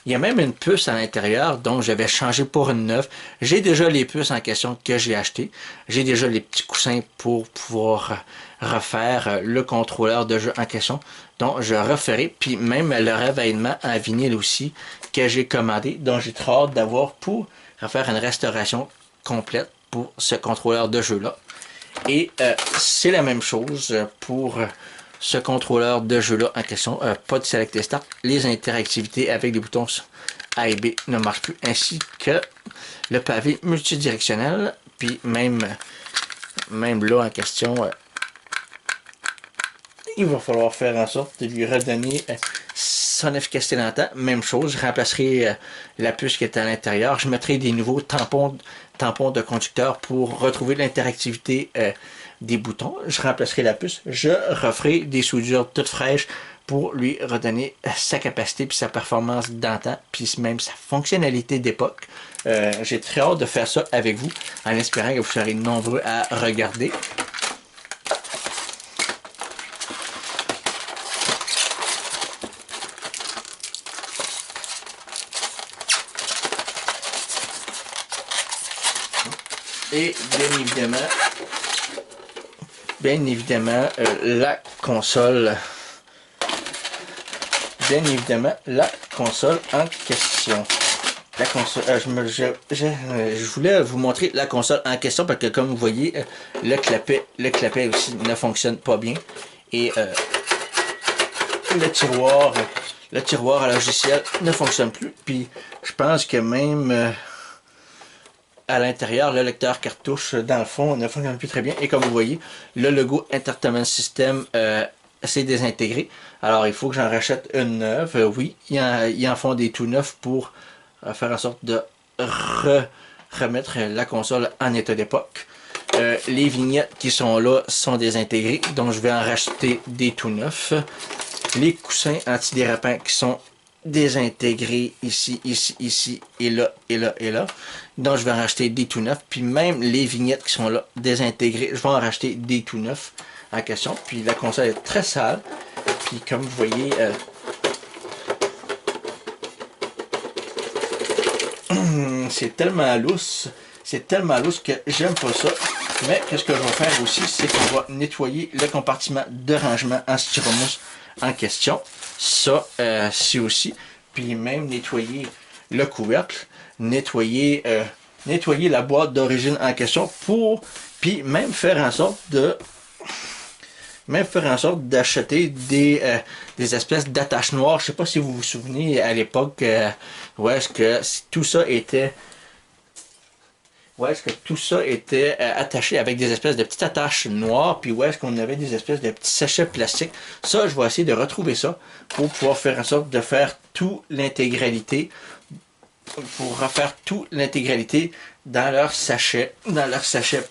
il y a même une puce à l'intérieur, donc je vais changer pour une neuve. J'ai déjà les puces en question que j'ai achetées. J'ai déjà les petits coussins pour pouvoir refaire le contrôleur de jeu en question. Donc je referai, puis même le revêtement en vinyle aussi que j'ai commandé, dont j'ai très hâte d'avoir pour refaire une restauration complète pour ce contrôleur de jeu-là. Et c'est la même chose pour... ce contrôleur de jeu-là en question, pas de Select et Start. Les interactivités avec les boutons A et B ne marchent plus, ainsi que le pavé multidirectionnel. Puis même là en question, il va falloir faire en sorte de lui redonner son efficacité dans le temps, même chose, je remplacerai la puce qui est à l'intérieur, je mettrai des nouveaux tampons de conducteur pour retrouver l'interactivité des boutons, je remplacerai la puce, je referai des soudures toutes fraîches pour lui redonner sa capacité puis sa performance d'antan, puis même sa fonctionnalité d'époque. J'ai très hâte de faire ça avec vous, en espérant que vous serez nombreux à regarder. Et bien évidemment, la console. Bien évidemment, la console en question. La console, je voulais vous montrer la console en question parce que comme vous voyez, le clapet aussi ne fonctionne pas bien. Et le tiroir à logiciel ne fonctionne plus. Puis je pense que même à l'intérieur, le lecteur cartouche, dans le fond, ne fonctionne plus très bien. Et comme vous voyez, le logo Entertainment System s'est désintégré. Alors, il faut que j'en rachète une neuve. Oui, ils en font des tout neufs pour faire en sorte de remettre la console en état d'époque. Les vignettes qui sont là sont désintégrées, donc je vais en racheter des tout neufs. Les coussins antidérapants qui sont désintégrés ici, et là, et là, et là. Donc je vais en racheter des tout neufs. Puis même les vignettes qui sont là, désintégrées, je vais en racheter des tout neufs en question. Puis la console est très sale. Puis comme vous voyez, c'est tellement lousse que j'aime pas ça. Mais qu'est-ce que je vais faire aussi, c'est qu'on va nettoyer le compartiment de rangement en styromousse en question. Ça, c'est aussi. Puis même nettoyer le couvercle, nettoyer la boîte d'origine en question puis même faire en sorte d'acheter des espèces d'attaches noires. Je sais pas si vous vous souvenez à l'époque où est-ce que tout ça était attaché avec des espèces de petites attaches noires, puis où est-ce qu'on avait des espèces de petits sachets plastiques. Ça, je vais essayer de retrouver ça pour pouvoir faire en sorte de faire toute l'intégralité, dans leur sachet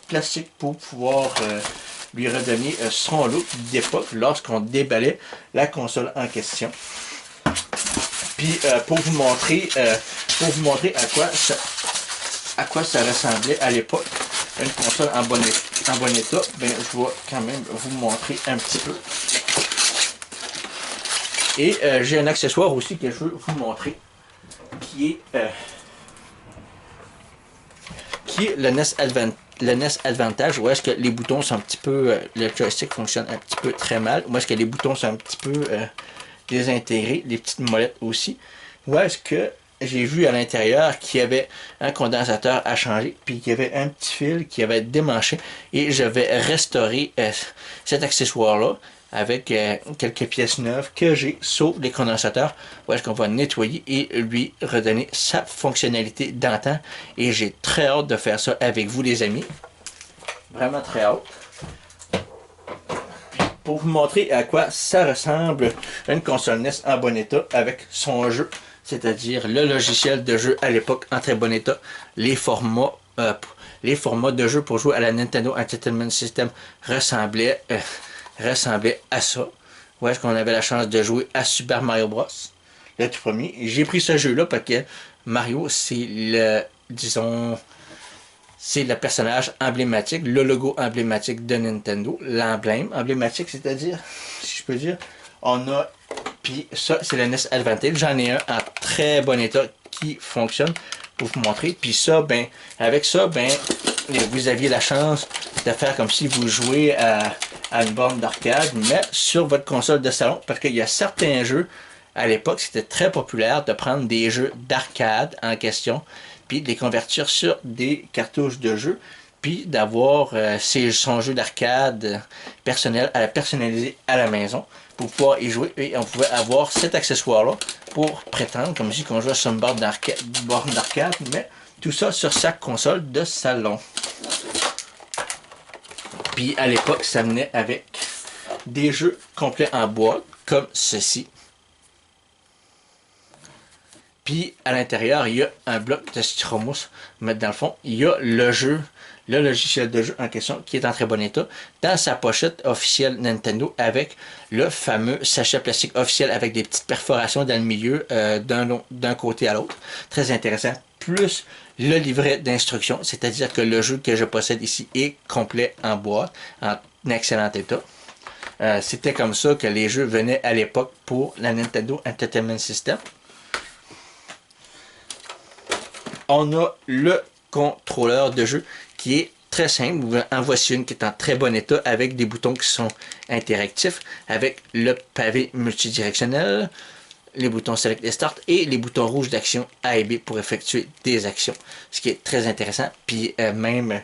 plastique pour pouvoir lui redonner son look d'époque lorsqu'on déballait la console en question. Puis pour vous montrer à quoi ça ressemblait à l'époque, une console en bon état, ben, je vais quand même vous montrer un petit peu. Et j'ai un accessoire aussi que je veux vous montrer, qui est le NES Advantage, où est-ce que les boutons sont un petit peu, le joystick fonctionne un petit peu très mal, où est-ce que les boutons sont un petit peu désintégrés, les petites molettes aussi, où est-ce que j'ai vu à l'intérieur qu'il y avait un condensateur à changer, puis qu'il y avait un petit fil qui avait démanché, et je vais restaurer cet accessoire-là avec quelques pièces neuves que j'ai sur les condensateurs, où est-ce qu'on va nettoyer et lui redonner sa fonctionnalité d'antan. Et j'ai très hâte de faire ça avec vous, les amis. Vraiment très hâte. Pour vous montrer à quoi ça ressemble une console NES en bon état avec son jeu, c'est-à-dire le logiciel de jeu à l'époque en très bon état, les formats de jeu pour jouer à la Nintendo Entertainment System ressemblaient à ça. Où est-ce qu'on avait la chance de jouer à Super Mario Bros. Le tout premier. J'ai pris ce jeu-là parce que Mario, c'est le personnage emblématique, le logo emblématique de Nintendo, l'emblème emblématique, c'est-à-dire, si je peux dire, puis ça, c'est le NES Advantage. J'en ai un en très bon état qui fonctionne pour vous montrer. Puis ça, ben, avec ça, ben, vous aviez la chance de faire comme si vous jouez à une borne d'arcade, mais sur votre console de salon, parce qu'il y a certains jeux, à l'époque, c'était très populaire de prendre des jeux d'arcade en question, puis de les convertir sur des cartouches de jeux, puis d'avoir son jeu d'arcade personnel à la personnaliser à la maison pour pouvoir y jouer. Et on pouvait avoir cet accessoire-là pour prétendre comme si on jouait sur une borne d'arcade, mais tout ça sur sa console de salon. Puis à l'époque, ça venait avec des jeux complets en boîte, comme ceci. Puis à l'intérieur, il y a un bloc de styromousse. Mais dans le fond, il y a le jeu, le logiciel de jeu en question qui est en très bon état dans sa pochette officielle Nintendo avec le fameux sachet plastique officiel avec des petites perforations dans le milieu d'un côté à l'autre. Très intéressant. Plus le livret d'instructions, c'est-à-dire que le jeu que je possède ici est complet en boîte, en excellent état. C'était comme ça que les jeux venaient à l'époque pour la Nintendo Entertainment System. On a le contrôleur de jeu qui est très simple. En voici une qui est en très bon état avec des boutons qui sont interactifs, avec le pavé multidirectionnel, les boutons Select et Start et les boutons rouges d'action A et B pour effectuer des actions. Ce qui est très intéressant. Puis même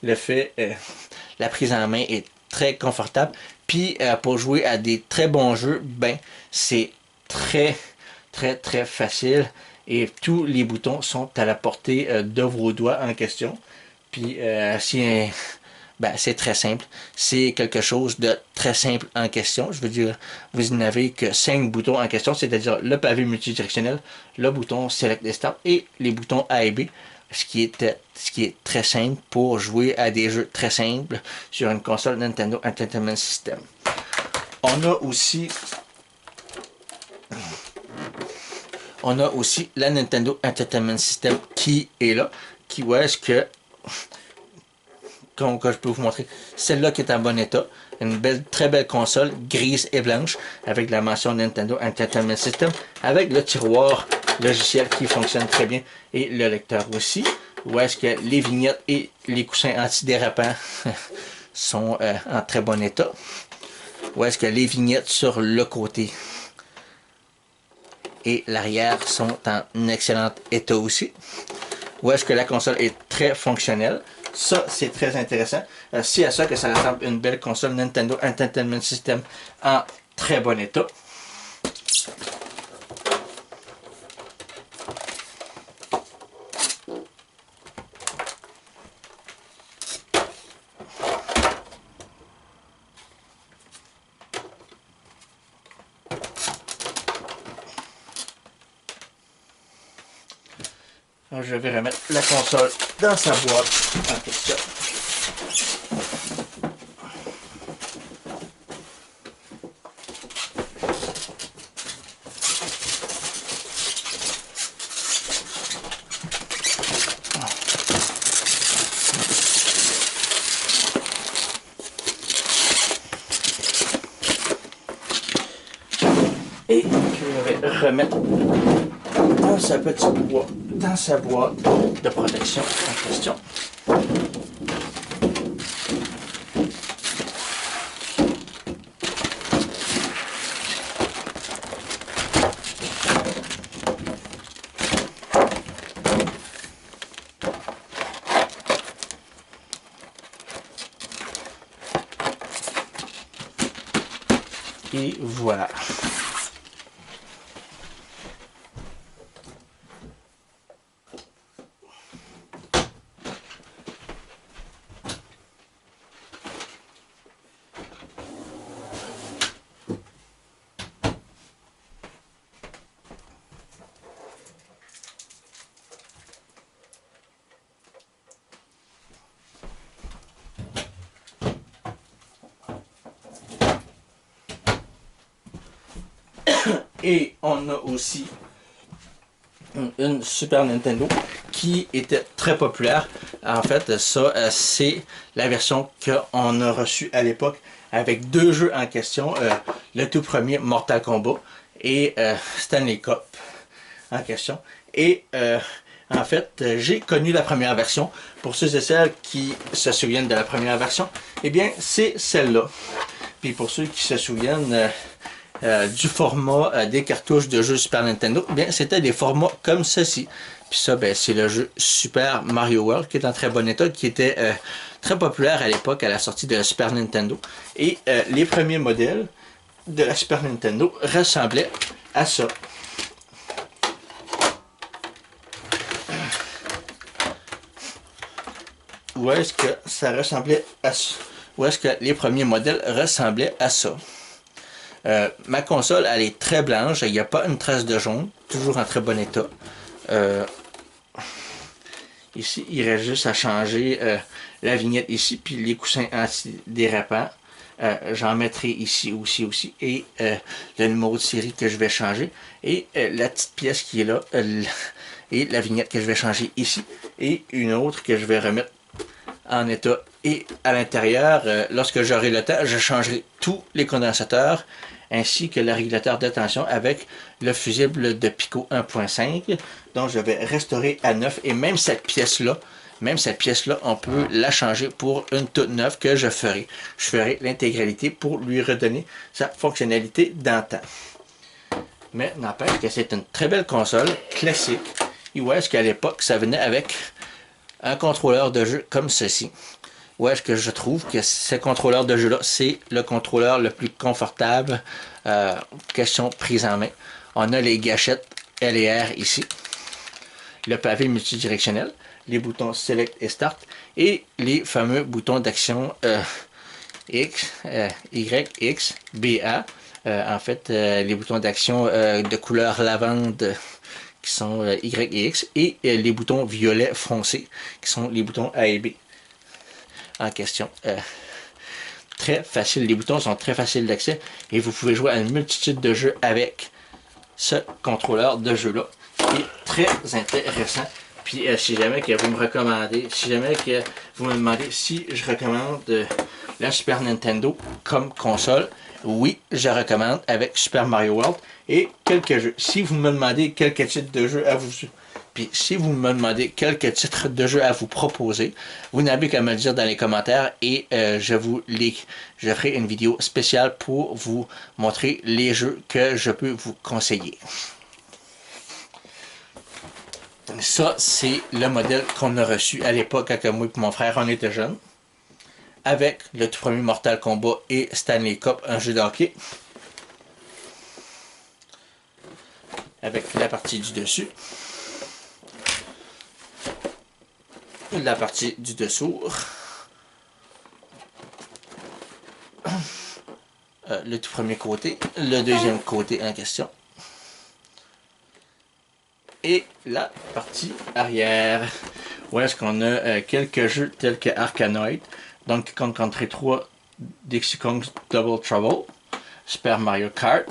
le fait, la prise en main est très confortable. Puis pour jouer à des très bons jeux, ben c'est très facile. Et tous les boutons sont à la portée de vos doigts en question. Puis c'est très simple. C'est quelque chose de très simple en question. Je veux dire, vous n'avez que 5 boutons en question, c'est-à-dire le pavé multidirectionnel, le bouton Select et Start et les boutons A et B. Ce qui est très simple pour jouer à des jeux très simples sur une console Nintendo Entertainment System. On a aussi la Nintendo Entertainment System qui est là, qui est-ce que je peux vous montrer, celle-là qui est en bon état, une très belle console grise et blanche avec la mention Nintendo Entertainment System, avec le tiroir logiciel qui fonctionne très bien et le lecteur aussi. Où est-ce que les vignettes et les coussins antidérapants sont en très bon état. Où est-ce que les vignettes sur le côté et l'arrière sont en excellent état aussi. Où est-ce que la console est très fonctionnelle. Ça, c'est très intéressant. C'est à ça que ça ressemble une belle console Nintendo Entertainment System en très bon état. Alors, je vais remettre la console dans sa boîte en question. Et je vais remettre dans sa petite boîte, dans sa boîte de protection en question. Et voilà. Et on a aussi une Super Nintendo qui était très populaire. En fait, ça, c'est la version qu'on a reçue à l'époque avec 2 jeux en question. Le tout premier, Mortal Kombat, et Stanley Cup en question. Et en fait, j'ai connu la première version. Pour ceux et celles qui se souviennent de la première version, eh bien, c'est celle-là. Puis pour ceux qui se souviennent du format des cartouches de jeux Super Nintendo, eh bien, c'était des formats comme ceci. Puis ça, ben, c'est le jeu Super Mario World qui est en très bon état, qui était très populaire à l'époque à la sortie de la Super Nintendo. Et les premiers modèles de la Super Nintendo ressemblaient à ça. Où est-ce que ça ressemblait à ça? Où est-ce que les premiers modèles ressemblaient à ça? Ma console, elle est très blanche, il n'y a pas une trace de jaune, toujours en très bon état. Ici, il reste juste à changer la vignette ici, puis les coussins antidérapants. J'en mettrai ici aussi. Et le numéro de série que je vais changer. Et la petite pièce qui est là. Et la vignette que je vais changer ici. Et une autre que je vais remettre en état. Et à l'intérieur, lorsque j'aurai le temps, je changerai tous les condensateurs ainsi que le régulateur de tension avec le fusible de Pico 1.5. Donc je vais restaurer à neuf. Et même cette pièce-là, on peut la changer pour une toute neuve que je ferai. Je ferai l'intégralité pour lui redonner sa fonctionnalité d'antan. Mais n'empêche que c'est une très belle console, classique. Et où est-ce qu'à l'époque, ça venait avec un contrôleur de jeu comme ceci. Où est-ce que je trouve que ce contrôleur de jeu-là, c'est le contrôleur le plus confortable. Question prise en main. On a les gâchettes L et R ici. Le pavé multidirectionnel. Les boutons Select et Start. Et les fameux boutons d'action X, Y, X, BA. En fait, les boutons d'action de couleur lavande qui sont Y et X. Et les boutons violet foncé qui sont les boutons A et B. En question. Très facile. Les boutons sont très faciles d'accès et vous pouvez jouer à une multitude de jeux avec ce contrôleur de jeu-là qui est très intéressant. Puis si jamais que vous me recommandez, si jamais que vous me demandez si je recommande la Super Nintendo comme console, oui, je recommande avec Super Mario World et quelques jeux. Si vous me demandez quelques titres de jeux à vous... Puis si vous me demandez quelques titres de jeux à vous proposer, vous n'avez qu'à me le dire dans les commentaires et je ferai une vidéo spéciale pour vous montrer les jeux que je peux vous conseiller. Ça, c'est le modèle qu'on a reçu à l'époque quand moi et mon frère on était jeunes. Avec le tout premier Mortal Kombat et Stanley Cup, un jeu de hockey. Avec la partie du dessus. La partie du dessous. Le tout premier côté. Le deuxième côté en question. Et la partie arrière. Où est-ce qu'on a quelques jeux tels que Arkanoid, Donkey Kong Country 3, Dixie Kong Double Trouble, Super Mario Kart,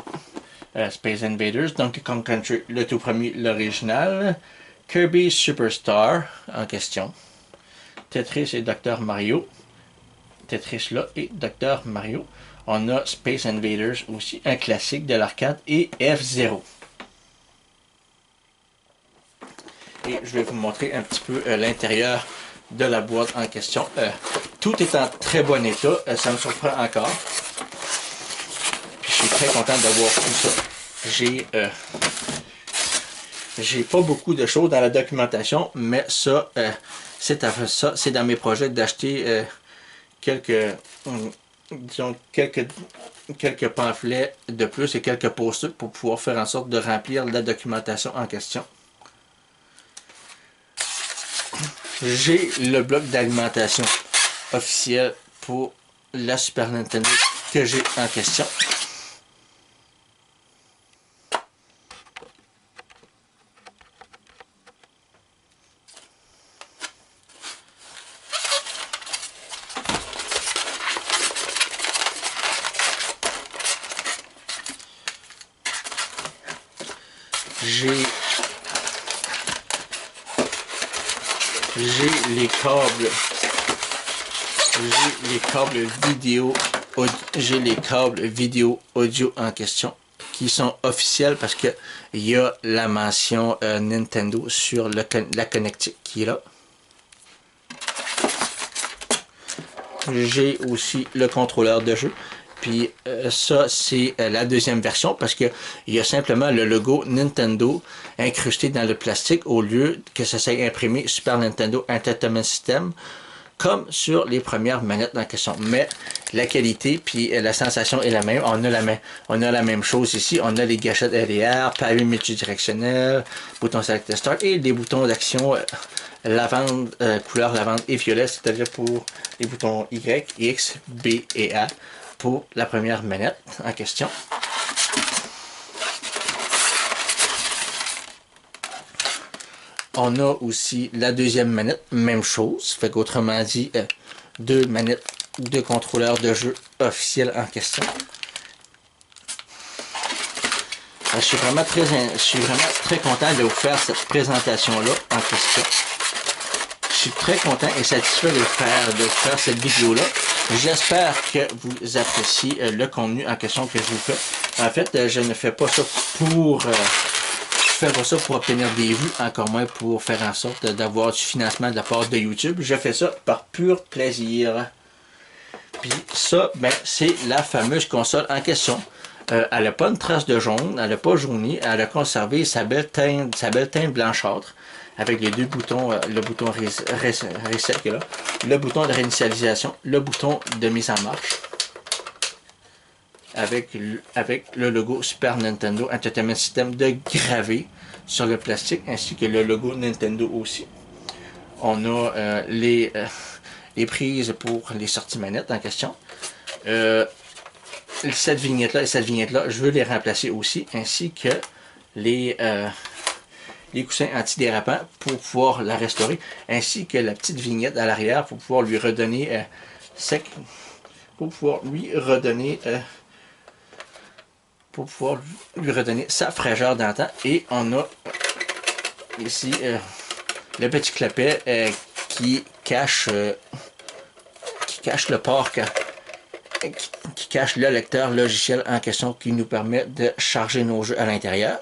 Space Invaders, Donkey Kong Country, le tout premier, l'original, Kirby Superstar en question, Tetris et Dr Mario, Tetris là et Dr Mario. On a Space Invaders aussi, un classique de l'arcade, et F-Zero. Et je vais vous montrer un petit peu l'intérieur de la boîte en question. Tout est en très bon état, ça me surprend encore. Puis je suis très content d'avoir tout ça. J'ai pas beaucoup de choses dans la documentation, mais ça, c'est dans mes projets d'acheter disons quelques pamphlets de plus et quelques posters pour pouvoir faire en sorte de remplir la documentation en question. J'ai le bloc d'alimentation officiel pour la Super Nintendo que j'ai en question. J'ai les câbles. J'ai les câbles vidéo. J'ai les câbles vidéo audio en question qui sont officiels parce que il y a la mention Nintendo sur la connectique qui est là. J'ai aussi le contrôleur de jeu. Puis ça, c'est la deuxième version parce qu'il y a simplement le logo Nintendo incrusté dans le plastique au lieu que ça soit imprimé Super Nintendo Entertainment System comme sur les premières manettes en question. Mais la qualité puis la sensation est la même. On a la même chose ici. On a les gâchettes LR, pavé multidirectionnel, bouton Select Start et des boutons d'action lavande, couleur lavande et violet, c'est-à-dire pour les boutons Y, X, B et A. pour la première manette en question. On a aussi la deuxième manette, même chose. Fait qu'autrement dit, deux manettes, deux contrôleurs de jeu officiels en question. Je suis vraiment très content de vous faire cette présentation-là en question. Je suis très content et satisfait de faire cette vidéo-là. J'espère que vous appréciez le contenu en question que je vous fais. En fait, je ne fais pas ça pour... je fais pas ça pour obtenir des vues, encore moins pour faire en sorte d'avoir du financement de la part de YouTube. Je fais ça par pur plaisir. Puis ça, ben, c'est la fameuse console en question. Elle n'a pas une trace de jaune, elle n'a pas jauni, elle a conservé sa belle teinte blanchâtre avec les deux boutons, le bouton reset qui est là, le bouton de réinitialisation, le bouton de mise en marche avec le logo Super Nintendo Entertainment System de gravé sur le plastique ainsi que le logo Nintendo aussi. On a les prises pour les sorties manettes en question. Cette vignette-là et cette vignette-là, je veux les remplacer aussi, ainsi que les coussins antidérapants pour pouvoir la restaurer, ainsi que la petite vignette à l'arrière pour pouvoir lui redonner sa fraîcheur d'antan. Et on a ici le petit clapet qui cache le port, qui cache le lecteur logiciel en question qui nous permet de charger nos jeux à l'intérieur.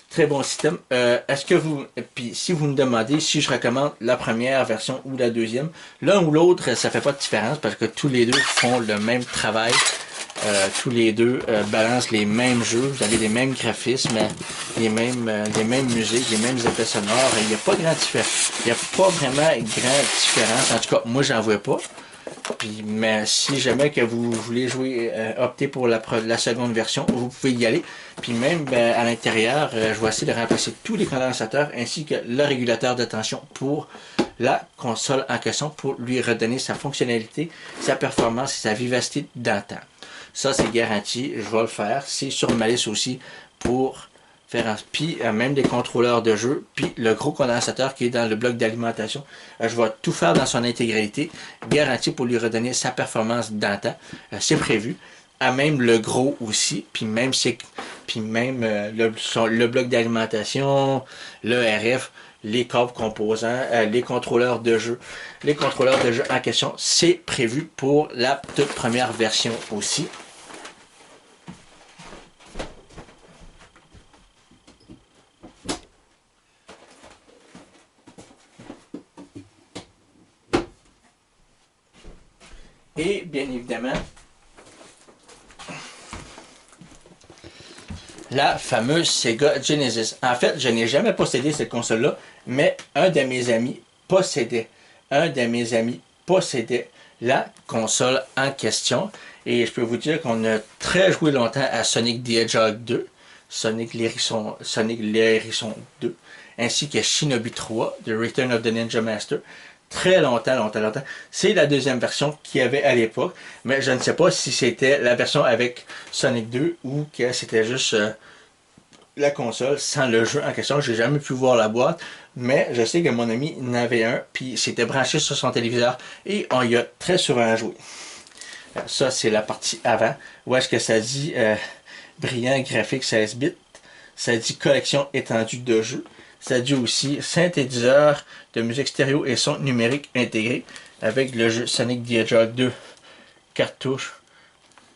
Très bon système. Est-ce que vous... Puis si vous me demandez si je recommande la première version ou la deuxième, l'un ou l'autre, ça fait pas de différence parce que tous les deux font le même travail. Tous les deux balancent les mêmes jeux. Vous avez les mêmes graphismes, les mêmes musiques, les mêmes effets sonores. Il n'y a pas grand différence. Il n'y a pas vraiment grande différence. En tout cas, moi, j'en vois pas. Puis, mais si jamais que vous voulez jouer, opter pour la seconde version, vous pouvez y aller. Puis même à l'intérieur, je vais essayer de remplacer tous les condensateurs ainsi que le régulateur de tension pour la console en question pour lui redonner sa fonctionnalité, sa performance et sa vivacité d'antan. Ça, c'est garanti, je vais le faire. C'est sur ma liste aussi pour faire un... Puis même des contrôleurs de jeu, puis le gros condensateur qui est dans le bloc d'alimentation. Je vais tout faire dans son intégralité, garanti pour lui redonner sa performance d'antan. C'est prévu. À même le gros aussi, puis même le bloc d'alimentation, le RF, les câbles composants, les contrôleurs de jeu. Les contrôleurs de jeu en question, c'est prévu pour la toute première version aussi. Et bien évidemment, la fameuse Sega Genesis. En fait, je n'ai jamais possédé cette console-là, mais un de mes amis possédait la console en question. Et je peux vous dire qu'on a très joué longtemps à Sonic the Hedgehog 2, Sonic l'Hérisson 2, ainsi que Shinobi 3, The Return of the Ninja Master. Très longtemps. C'est la deuxième version qu'il y avait à l'époque, mais je ne sais pas si c'était la version avec Sonic 2 ou que c'était juste la console sans le jeu en question. J'ai jamais pu voir la boîte, mais je sais que mon ami en avait un, puis c'était branché sur son téléviseur et on y a très souvent joué. Ça, c'est la partie avant, où est-ce que ça dit brillant graphique 16 bits, ça dit collection étendue de jeux. Ça dit aussi synthétiseur de musique stéréo et son numérique intégré avec le jeu Sonic the Hedgehog 2 cartouche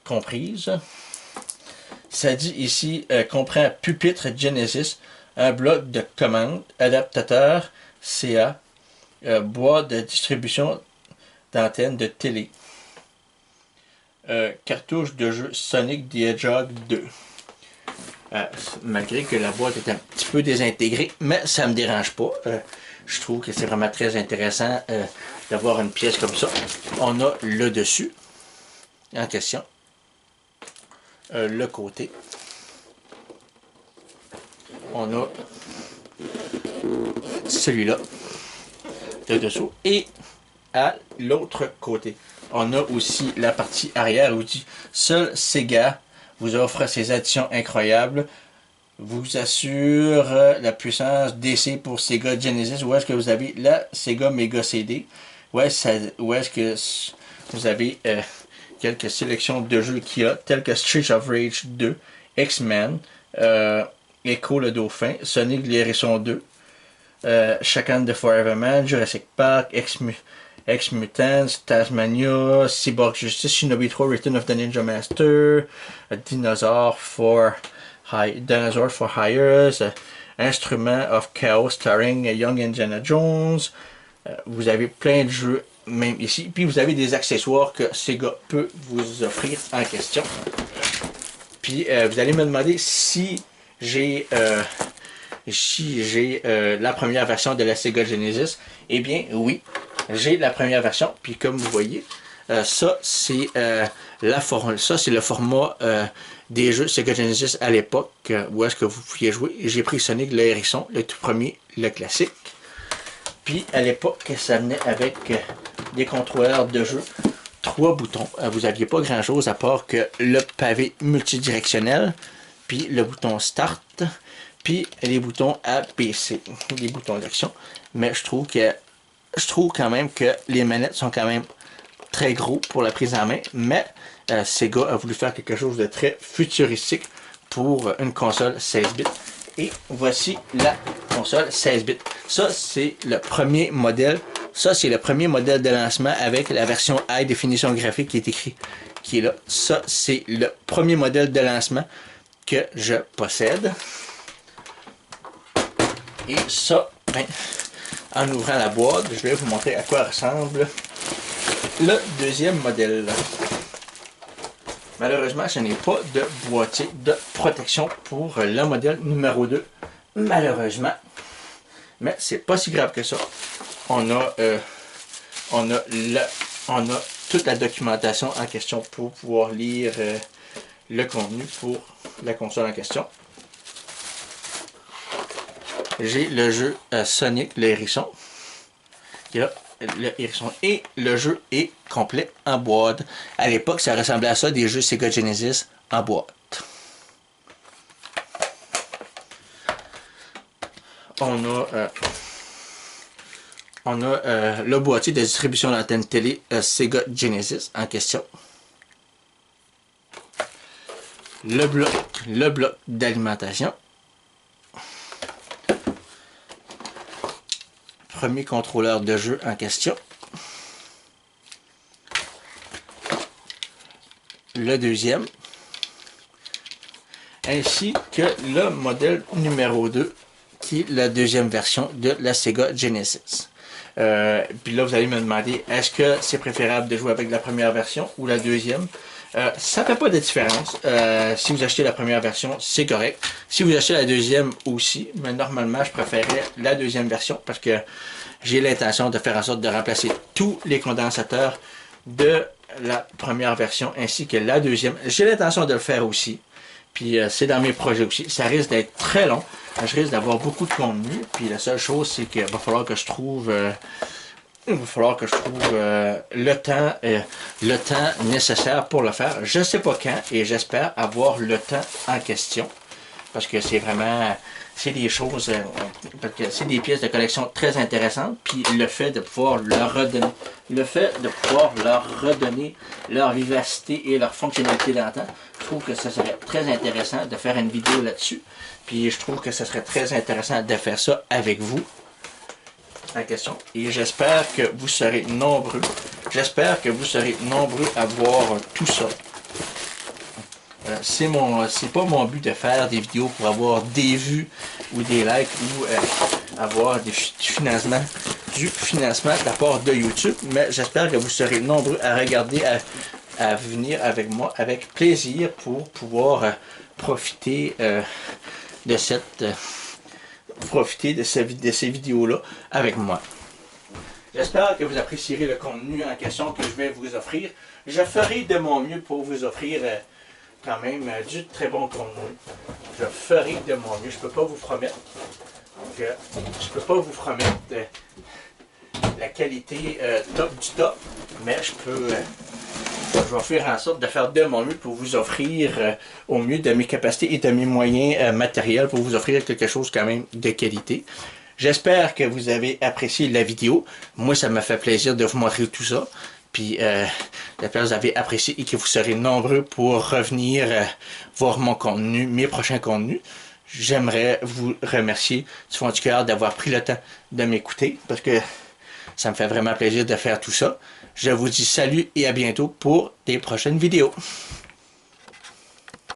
comprise. Ça dit ici comprend pupitre Genesis, un bloc de commande, adaptateur CA, boîte de distribution d'antenne de télé, cartouche de jeu Sonic the Hedgehog 2. Malgré que la boîte est un petit peu désintégrée, mais ça me dérange pas. Je trouve que c'est vraiment très intéressant d'avoir une pièce comme ça. On a le dessus en question, le côté. On a celui-là. de dessous. Et à l'autre côté, on a aussi la partie arrière où dit « Seul Sega vous offre ces additions incroyables. Vous assure la puissance DC pour Sega Genesis. Où est-ce que vous avez la Sega Mega CD? Où est-ce que vous avez quelques sélections de jeux qu'il y a, tels que Streets of Rage 2, X-Men, Echo le Dauphin, Sonic les Hérissons 2, Shakan the Forever Man, Jurassic Park, X-Mutants, Tasmania, Cyborg Justice, Shinobi 3, Return of the Ninja Master, Dinosaur for Hires, Instrument of Chaos starring Young Indiana Jones. Vous avez plein de jeux même ici. Puis vous avez des accessoires que Sega peut vous offrir en question. Puis vous allez me demander si j'ai la première version de la Sega Genesis. Eh bien oui, j'ai la première version. Puis comme vous voyez, ça c'est le format des jeux Sega Genesis à l'époque où est-ce que vous pouviez jouer. J'ai pris Sonic le Hérisson, le tout premier, le classique. Puis à l'époque, ça venait avec des contrôleurs de jeu, 3 boutons. Vous n'aviez pas grand chose à part que le pavé multidirectionnel, puis le bouton Start, puis les boutons ABC, les boutons d'action. Mais je trouve quand même que les manettes sont quand même très gros pour la prise en main, mais Sega a voulu faire quelque chose de très futuristique pour une console 16 bits. Et voici la console 16 bits. Ça, c'est le premier modèle. Ça, c'est le premier modèle de lancement avec la version High Definition graphique qui est là. Ça, c'est le premier modèle de lancement que je possède. Et ça, ben, en ouvrant la boîte, je vais vous montrer à quoi ressemble le deuxième modèle. Malheureusement, ce n'est pas de boîtier de protection pour le modèle numéro 2. Malheureusement. Mais c'est pas si grave que ça. On a toute la documentation en question pour pouvoir lire le contenu pour la console en question. J'ai le jeu Sonic le Hérisson. Qui est là. Le Hérisson et le jeu est complet en boîte. À l'époque, ça ressemblait à ça, des jeux Sega Genesis en boîte. On a le boîtier de distribution d'antenne télé Sega Genesis en question. Le bloc d'alimentation. Premier contrôleur de jeu en question. Le deuxième. Ainsi que le modèle numéro 2, qui est la deuxième version de la Sega Genesis. Puis là, vous allez me demander, est-ce que c'est préférable de jouer avec la première version ou la deuxième? Ça ne fait pas de différence. Si vous achetez la première version, c'est correct. Si vous achetez la deuxième aussi, mais normalement, je préférais la deuxième version parce que j'ai l'intention de faire en sorte de remplacer tous les condensateurs de la première version ainsi que la deuxième. J'ai l'intention de le faire aussi. Puis c'est dans mes projets aussi. Ça risque d'être très long. Je risque d'avoir beaucoup de contenu. Puis la seule chose, c'est qu'il va falloir que je trouve... le temps nécessaire pour le faire. Je ne sais pas quand et j'espère avoir le temps en question. Parce que c'est vraiment... C'est des choses... parce que c'est des pièces de collection très intéressantes. Puis le fait de pouvoir leur redonner... leur vivacité et leur fonctionnalité d'antan, je trouve que ce serait très intéressant de faire une vidéo là-dessus. Puis je trouve que ce serait très intéressant de faire ça avec vous. En question. Et j'espère que vous serez nombreux. J'espère que vous serez nombreux à voir tout ça. C'est pas mon but de faire des vidéos pour avoir des vues ou des likes ou avoir du financement de la part de YouTube. Mais j'espère que vous serez nombreux à regarder, à venir avec moi avec plaisir pour pouvoir profiter de ces vidéos-là avec moi. J'espère que vous apprécierez le contenu en question que je vais vous offrir. Je ferai de mon mieux pour vous offrir quand même du très bon contenu. Je ferai de mon mieux. Je ne peux pas vous promettre la qualité top du top, mais je vais faire en sorte de faire de mon mieux pour vous offrir au mieux de mes capacités et de mes moyens matériels pour vous offrir quelque chose quand même de qualité. J'espère que vous avez apprécié la vidéo. Moi, ça m'a fait plaisir de vous montrer tout ça. Puis, j'espère que vous avez apprécié et que vous serez nombreux pour revenir voir mon contenu, mes prochains contenus. J'aimerais vous remercier du fond du cœur d'avoir pris le temps de m'écouter parce que ça me fait vraiment plaisir de faire tout ça. Je vous dis salut et à bientôt pour des prochaines vidéos.